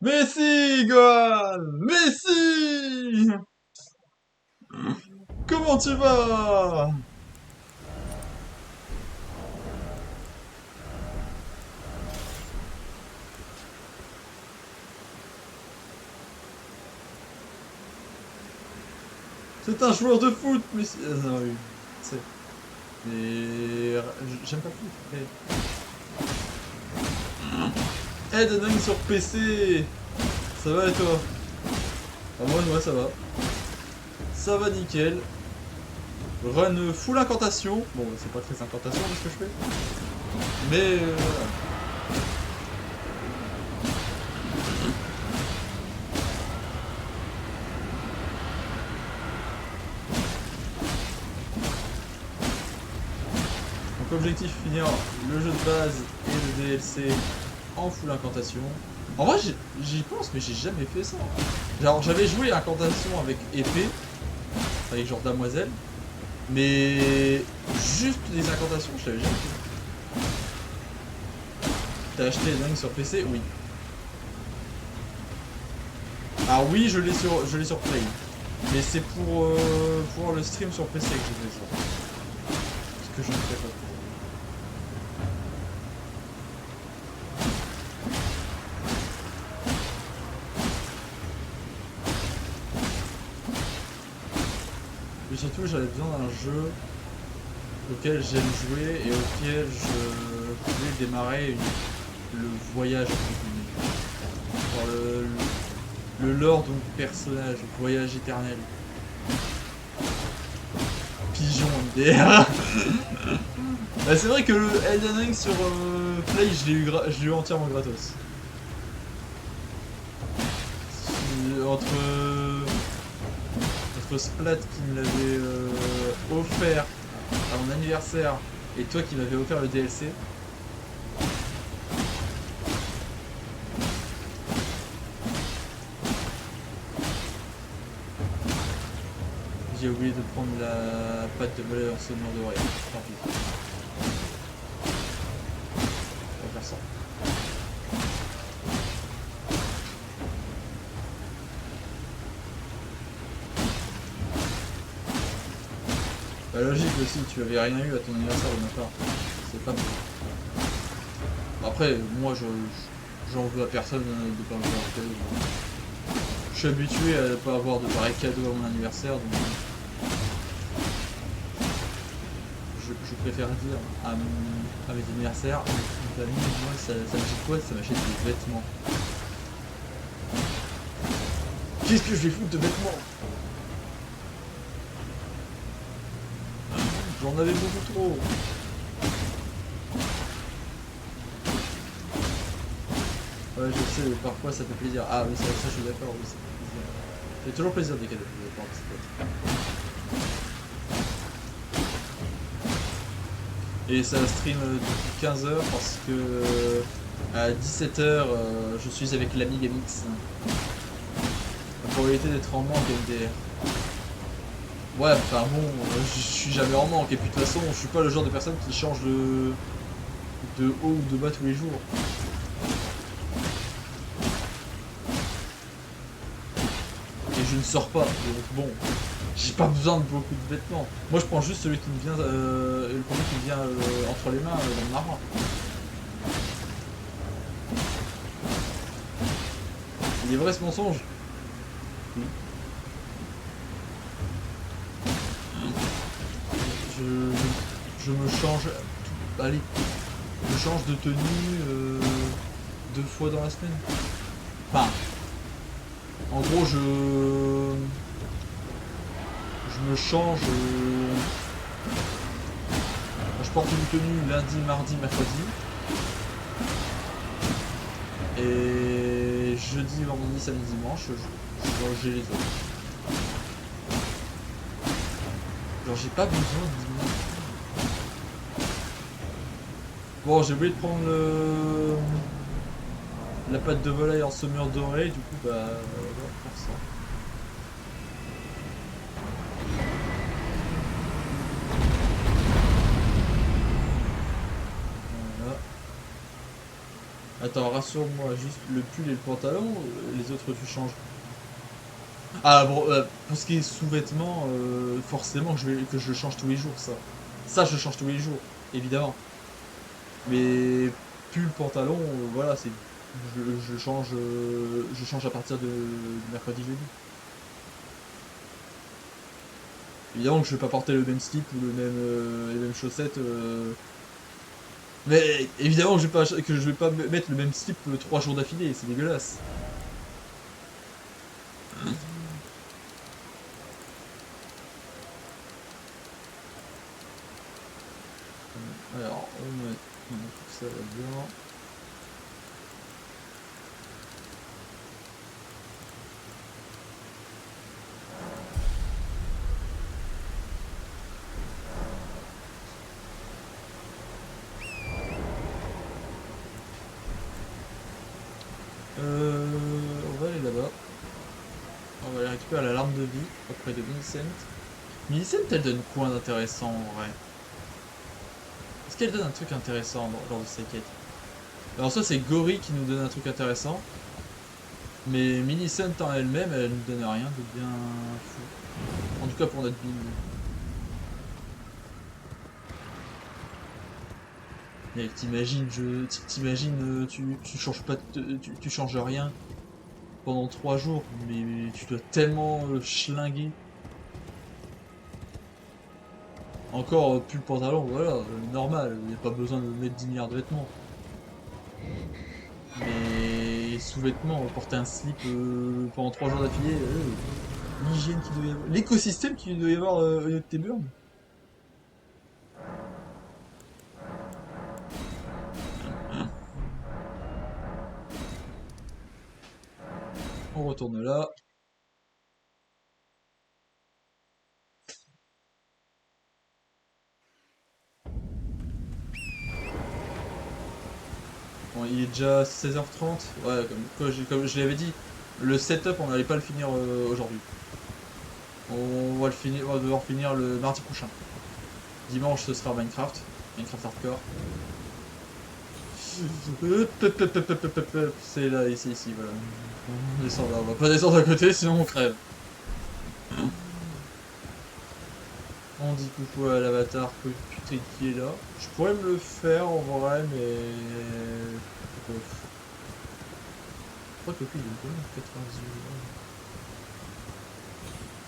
Mais si, Gohan! Mais si! Comment tu vas? C'est un joueur de foot, mais non, oui, c'est... Mais... J'aime pas le foot, mais... Elden Ring sur PC! Ça va et toi? Moi, ça va. Ça va nickel. Run full incantation. Bon, c'est pas très incantation ce que je fais. Mais... voilà. Donc objectif, finir le jeu de base et le DLC en full incantation. En vrai, j'y pense, mais j'ai jamais fait ça. Genre, j'avais joué incantation avec épée, avec genre damoiselle, mais juste des incantations, je l'avais jamais fait. T'as acheté Elden Ring sur PC? Oui. Ah oui, je l'ai sur Play. Mais c'est pour le stream sur PC que j'ai fait ça. Ce que je ne fais pas. Mais surtout, j'avais besoin d'un jeu auquel j'aime jouer et auquel je pouvais démarrer le voyage entre guillemets. Genre le lore du personnage, le voyage éternel. Pigeon MDR. Bah, c'est vrai que le Elden Ring sur Play, je l'ai eu entièrement gratos. Entre Splat qui me l'avait offert à mon anniversaire et toi qui m'avais offert le DLC. J'ai oublié de prendre la pâte de valeur sonore de Royal. Tant pis. On va faire ça. Bah logique aussi, tu avais rien eu à ton anniversaire de ma part. C'est pas bon. Après, moi j'en veux à personne de pas me faire un cadeau. Je suis habitué à ne pas avoir de pareils cadeaux à mon anniversaire, donc je préfère dire à mes anniversaires, ma famille, moi ça m'achète quoi? Ça m'achète des vêtements. Qu'est-ce que je vais foutre de vêtements? J'en avais beaucoup trop. Ouais, je sais, mais parfois ça fait plaisir. Ah oui, ça je suis d'accord, oui, ça fait plaisir. Ça fait toujours plaisir des cadeaux de la part de ses potes. Et ça stream depuis 15 h parce que à 17 h je suis avec l'ami Gamix. La probabilité d'être en manque MDR. Ouais, enfin bon, je suis jamais en manque. Et puis de toute façon, je suis pas le genre de personne qui change de haut ou de bas tous les jours. Et je ne sors pas, donc bon, j'ai pas besoin de beaucoup de vêtements. Moi je prends juste celui qui me vient, le premier qui me vient entre les mains dans le marin. Il est vrai ce mensonge? Oui. Je me change, allez, je change de tenue 2 fois dans la semaine. Enfin, en gros je me change, je porte une tenue lundi, mardi, mercredi. Et jeudi, vendredi, samedi, dimanche, j'ai les autres. Genre j'ai pas besoin de dimanche. Bon, j'ai oublié de prendre la pâte de volaille en saumure dorée, du coup bah on va faire ça. Voilà. Attends, rassure-moi, juste le pull et le pantalon, les autres tu changes. Ah bon, pour ce qui est sous-vêtements, forcément que je le change tous les jours, ça. Ça, je le change tous les jours, évidemment. Mais pull, pantalon, voilà, c'est je change à partir de mercredi, jeudi. Évidemment que je vais pas porter le même slip ou les mêmes chaussettes. Mais évidemment que je vais pas mettre le même slip 3 jours d'affilée, c'est dégueulasse. Alors, on met tout ça là-dedans. On va aller là-bas. On va aller récupérer la larme de vie auprès de Millicent. Millicent, elle donne quoi d'intéressant en vrai? Est-ce qu'elle donne un truc intéressant lors de ses quêtes? Alors ça c'est Gori qui nous donne un truc intéressant. Mais Millicent en elle-même, elle nous donne rien de bien fou. En tout cas pour notre build. Mais t'imagines, tu changes pas, tu changes rien pendant 3 jours, mais tu dois tellement schlinguer. Encore plus le pantalon, voilà, normal, il n'y a pas besoin de mettre 10 milliards de vêtements. Mais sous-vêtements, porter un slip pendant 3 jours d'affilée, l'hygiène qu'il doit y avoir, l'écosystème qu'il doit y avoir au tes burnes. On retourne là. Bon, il est déjà 16h30. Ouais, comme je l'avais dit, le setup, on n'allait pas le finir aujourd'hui. On va devoir finir le mardi prochain. Dimanche, ce sera Minecraft Hardcore. C'est là, ici, voilà. On descend là, on va pas descendre à côté, sinon on crève. On dit coucou à l'avatar putain qui est là. Je pourrais me le faire en vrai, mais... Je crois que lui il est bon, 98.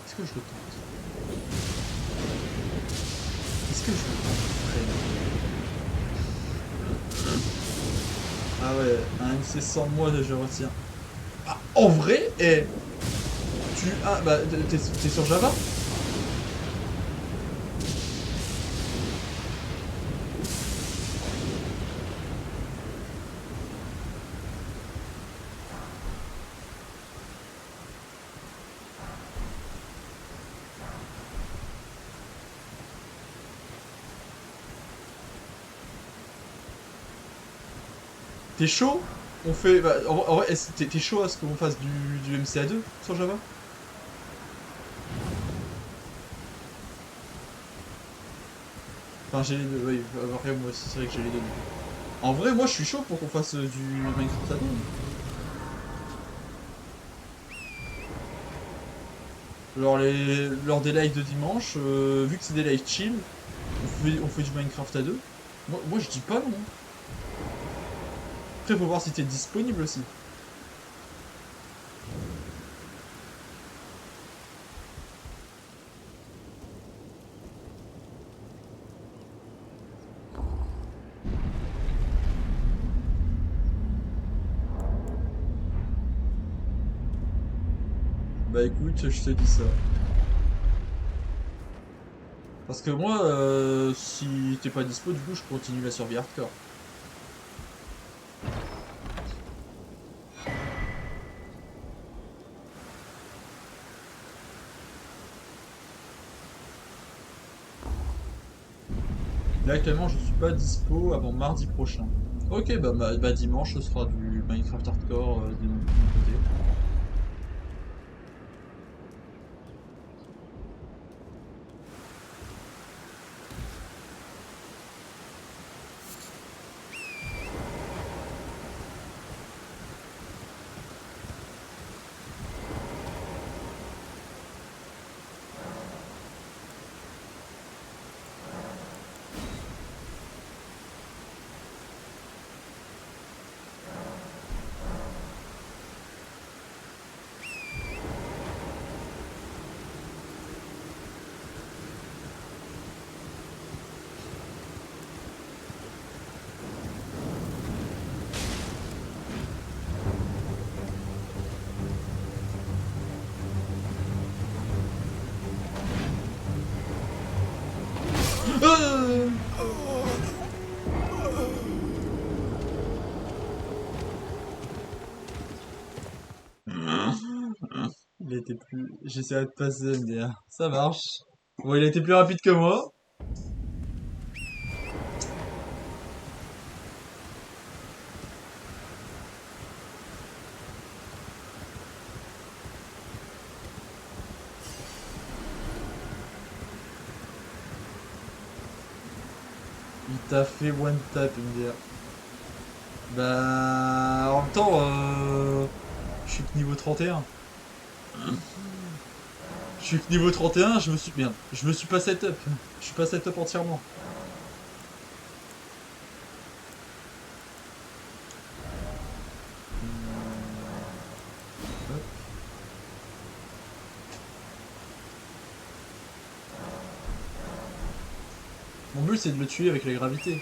Est-ce que je le tente? Est-ce que je le tente? Ah ouais, un MC 100 mois je retiens. Ah, en vrai, ah, bah, t'es sur Java? T'es chaud? On fait... Bah, en vrai, t'es chaud à ce qu'on fasse du MCA2 sur Java? Enfin, j'ai les deux, oui. Après, moi aussi, c'est vrai que j'ai les deux. En vrai, moi, je suis chaud pour qu'on fasse du Minecraft à deux. Genre, lors des lives de dimanche, vu que c'est des lives chill, on fait du Minecraft à deux. Moi, je dis pas non. Après, faut voir si t'es disponible aussi. Bah écoute, je te dis ça. Parce que moi, si t'es pas dispo, du coup, je continue la survie hardcore. Là, actuellement, je suis pas dispo avant mardi prochain. Ok, bah dimanche, ce sera du Minecraft hardcore de mon côté. Il était plus... J'essayais de passer MDR. Ça marche. Bon, il a été plus rapide que moi. Il t'a fait one tap MDR. Bah... En même temps, je suis que niveau 31. Je suis que niveau 31, je me suis... Bien. Je me suis pas setup. Je suis pas setup entièrement. Hop. Mon but c'est de le tuer avec la gravité.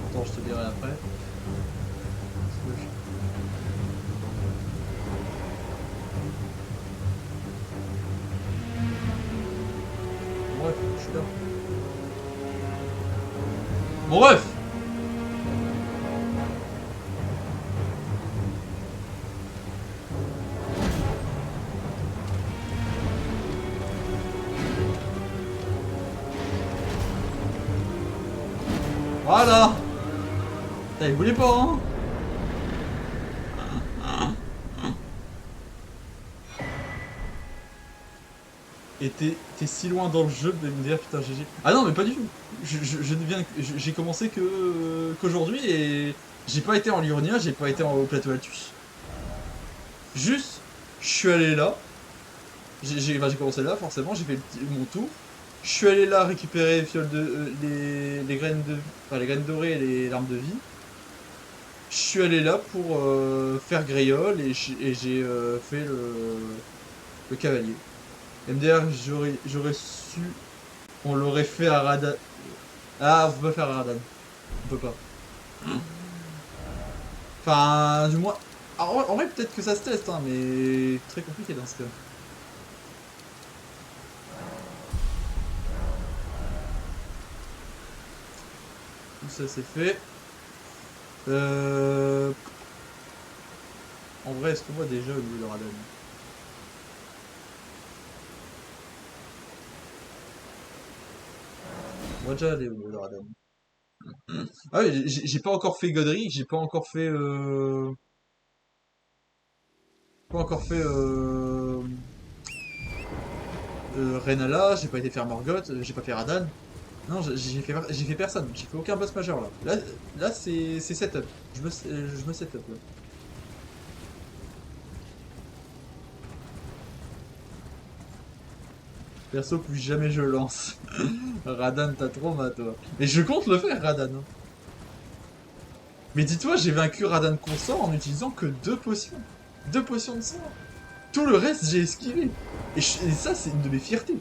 Attends, je te dirai après. Bref, je suis là. Bon bref. Voilà. Putain, il voulait pas, hein. Et t'es si loin dans le jeu de me dire putain GG. Ah non mais pas du tout. J'ai commencé qu'aujourd'hui et j'ai pas été en Liurnia, j'ai pas été au plateau Altus. Juste, je suis allé là. J'ai commencé là forcément, j'ai fait mon tour. Je suis allé là récupérer les graines de, enfin, les graines dorées et les larmes de vie. Je suis allé là pour faire Greyol et j'ai fait le cavalier. MDR, j'aurais su. On l'aurait fait à Radan. Ah, on peut pas faire à Radan. On peut pas. Enfin, du moins. En vrai, peut-être que ça se teste, hein, mais très compliqué dans ce cas. Tout ça c'est fait. En vrai, est-ce qu'on voit déjà au niveau de Radan? On va déjà aller au niveau de Radan. Ah oui, j'ai pas encore fait Godric, j'ai pas encore fait... Pas encore fait... Rennala, j'ai pas été faire Morgoth, j'ai pas fait Radan. Non, j'ai fait personne, j'ai fait aucun boss majeur là. Là c'est setup. Je me setup là. Perso, plus jamais je lance. Radan, t'as trop mal, toi. Mais je compte le faire, Radan. Hein. Mais dis-toi, j'ai vaincu Radan Consort en utilisant que 2 potions. 2 potions de sang. Tout le reste, j'ai esquivé. Et ça, c'est une de mes fiertés.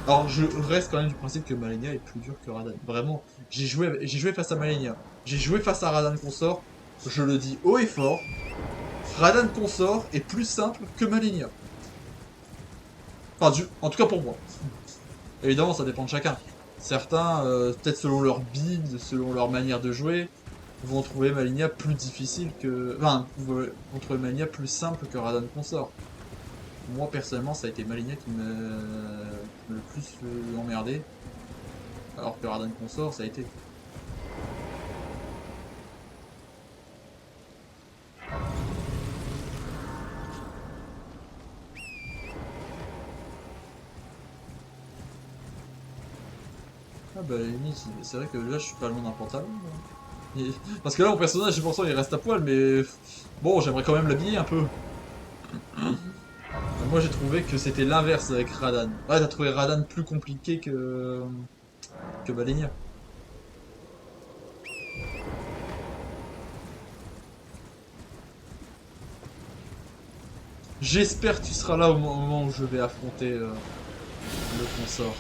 Alors, je reste quand même du principe que Malenia est plus dur que Radan. Vraiment, j'ai joué face à Malenia. J'ai joué face à Radan Consort. Je le dis haut et fort. Radan Consort est plus simple que Malenia. Enfin, en tout cas pour moi. Évidemment, ça dépend de chacun. Certains, peut-être selon leur build, selon leur manière de jouer, vont trouver Malenia plus difficile que... Enfin, vont trouver Malenia plus simple que Radan Consort. Moi, personnellement, ça a été Malenia qui m'a le plus emmerdé. Alors que Radan Consort, ça a été... Ah bah, à la limite, c'est vrai que là, je suis pas loin d'un pantalon. Parce que là, mon personnage, pourtant, il reste à poil, mais... Bon, j'aimerais quand même l'habiller un peu. Moi, j'ai trouvé que c'était l'inverse avec Radan. Ouais, t'as trouvé Radan plus compliqué que Malenia. J'espère que tu seras là au moment où je vais affronter le consort.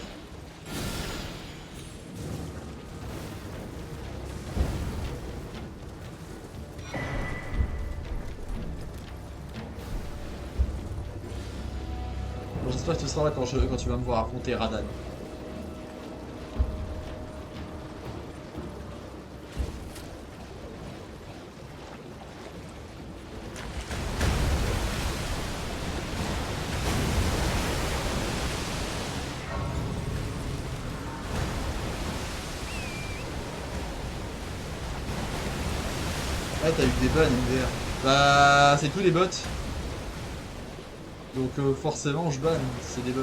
Bon, j'espère que tu seras là quand tu vas me voir affronter Radan. Ah, t'as eu des bans MDR. Bah, c'est tous les bots. Donc forcément, je banne, c'est des bots.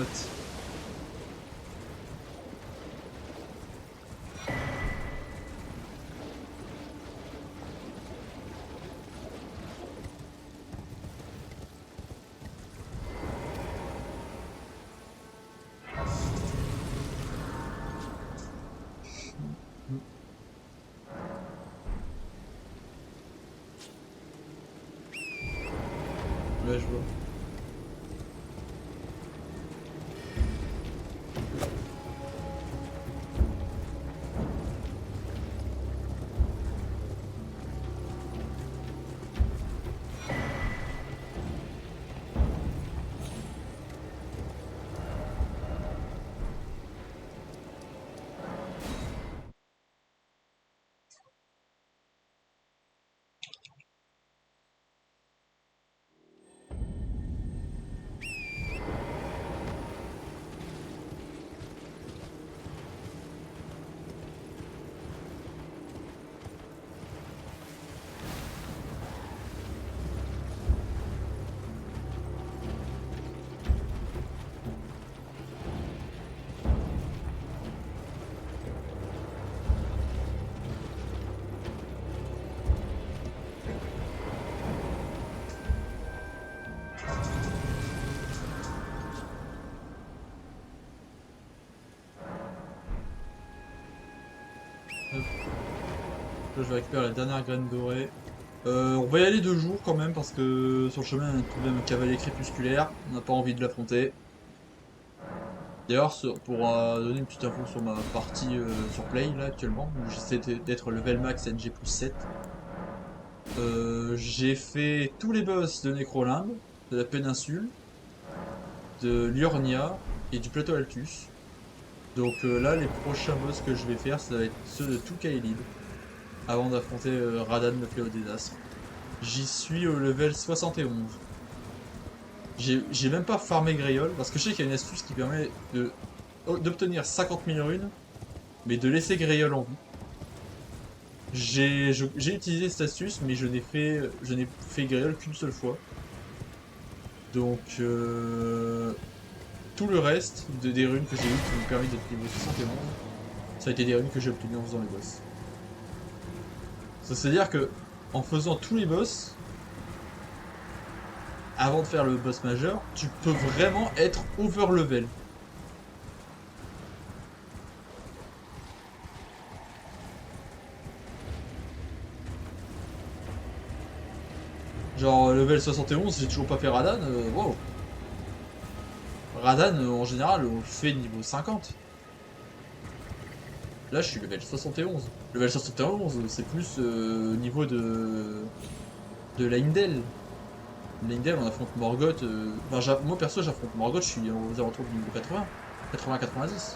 Ouais, je vois. Hop. Là, je vais récupérer la dernière graine dorée. On va y aller 2 jours quand même parce que sur le chemin, on a trouvé un cavalier crépusculaire. On n'a pas envie de l'affronter. D'ailleurs, pour donner une petite info sur ma partie sur Play là actuellement, où j'essaie d'être level max NG plus 7. J'ai fait tous les boss de Necrolimbe, de la péninsule, de Liurnia et du plateau Altus. Donc là, les prochains boss que je vais faire, ça va être ceux de tout Kaelid, avant d'affronter Radan, le fléau des astres. J'y suis au level 71. J'ai même pas farmé Greyol, parce que je sais qu'il y a une astuce qui permet d'obtenir 50 000 runes, mais de laisser Greyol en vie. J'ai utilisé cette astuce, mais je n'ai fait Greyol qu'une seule fois. Donc, tout le reste des runes que j'ai eues qui m'ont permis d'être niveau 71, ça a été des runes que j'ai obtenues en faisant les boss. Ça veut dire que, en faisant tous les boss, avant de faire le boss majeur, tu peux vraiment être over level. Genre level 71, j'ai toujours pas fait Radan, wow. Radan en général on le fait niveau 50. Là je suis level 71. Level 71 c'est plus niveau de Leyndell. Leyndell on affronte Morgoth. Enfin, moi perso j'affronte Morgoth, je suis aux alentours du niveau 80. 80-90.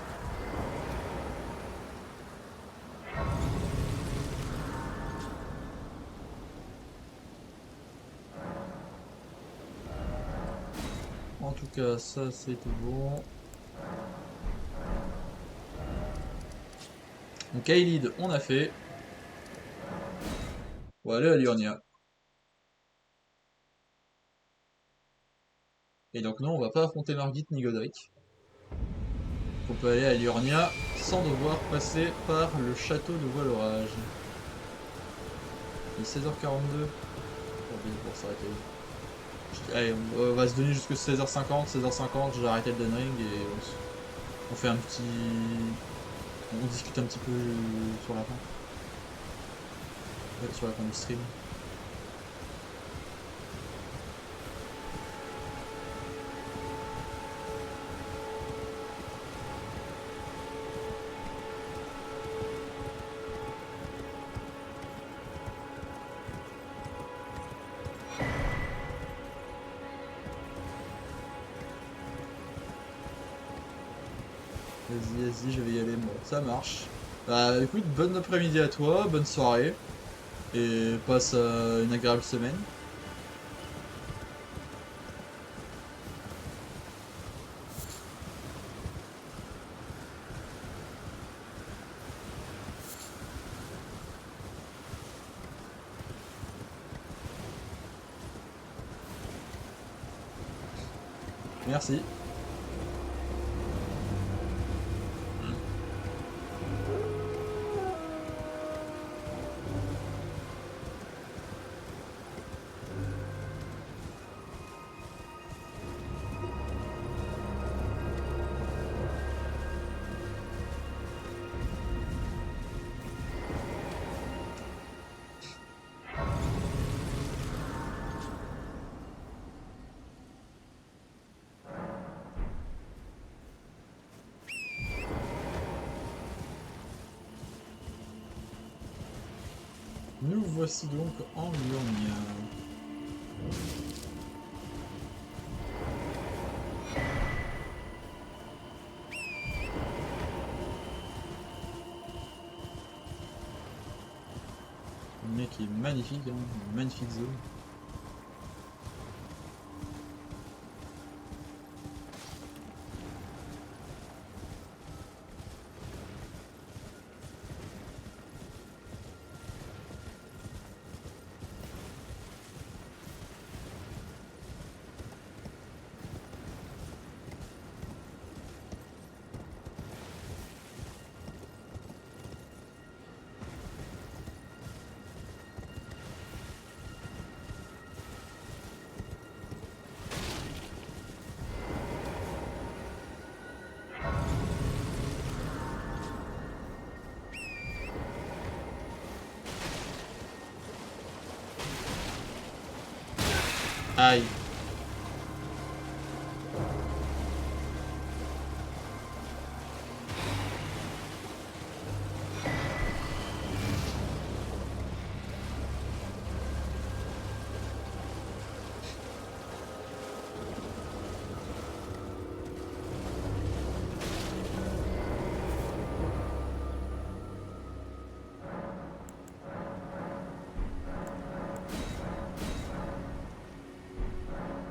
En tout cas, ça c'était bon. Donc Kaelid, on a fait. On va aller à Liurnia. Et donc non, on va pas affronter Margit ni Godric. On peut aller à Liurnia sans devoir passer par le château de Voile Orage. Il est 16h42. Pour s'arrêter. Allez, on va se donner jusqu'à 16h50. 16h50, j'ai arrêté le Elden Ring et on fait un petit... On discute un petit peu sur la fin. Ouais, sur la fin du stream. Vas-y, je vais y aller moi. Ça marche. Bah écoute, bonne après-midi à toi, bonne soirée. Et passe une agréable semaine. Merci. Nous voici donc en Liurnia. Le mec est magnifique, hein, une magnifique zone. Aïe.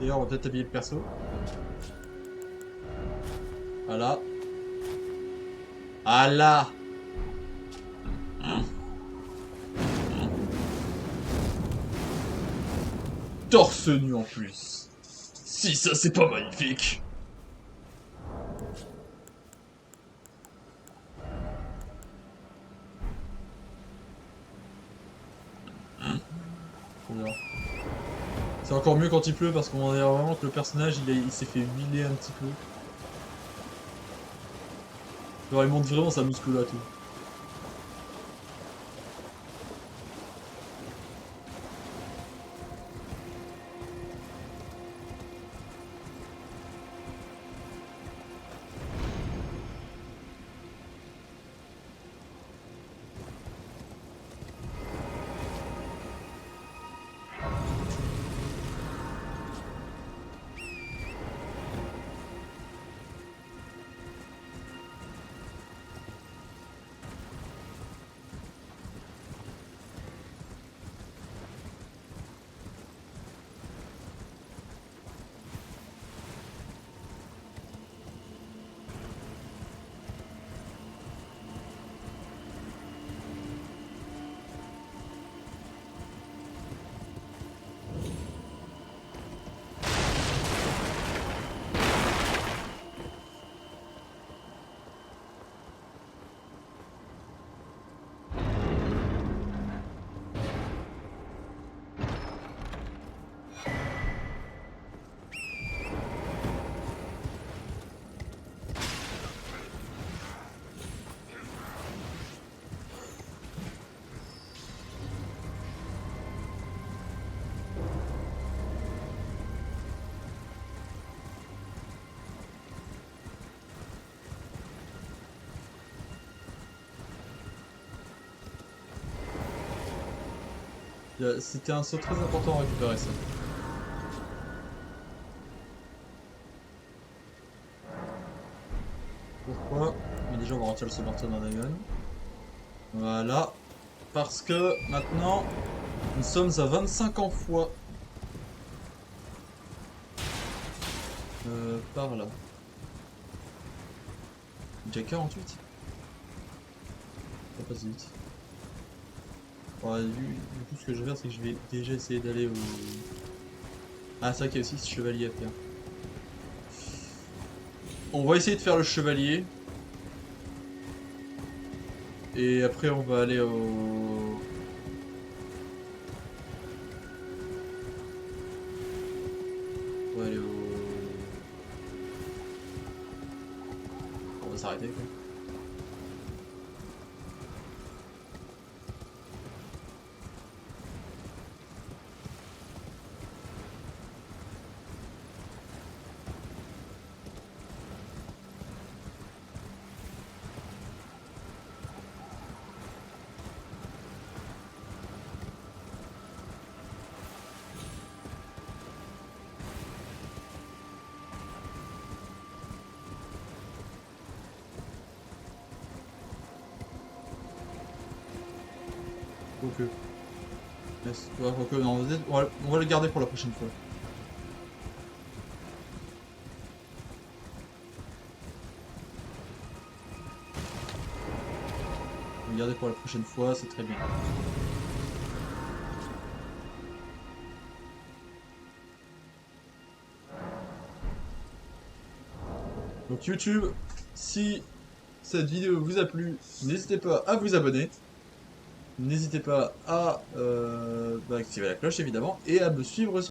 D'ailleurs, on va peut-être habiller le perso. Voilà. Voilà. Torse nu en plus. Si ça c'est pas magnifique. C'est encore mieux quand il pleut parce qu'on dirait vraiment que le personnage il s'est fait huiler un petit peu. Genre il montre vraiment sa musculature. C'était un saut très important à récupérer ça. Pourquoi? Mais déjà on va retirer ce marteau dans la gueule. Voilà. Parce que maintenant nous sommes à 25 en fois. Par là. Déjà 48. Ça passe vite. Ouais, du coup ce que je vais faire c'est que je vais déjà essayer d'aller au... Ah c'est vrai qu'il y a aussi ce chevalier à faire. On va essayer de faire le chevalier. Et après on va aller au... On va aller au... On va s'arrêter quoi. Ok. Yes. Ouais, ok, non, on va le garder pour la prochaine fois. On va le garder pour la prochaine fois, c'est très bien. Donc YouTube, si cette vidéo vous a plu, n'hésitez pas à vous abonner. N'hésitez pas à activer la cloche évidemment et à me suivre sur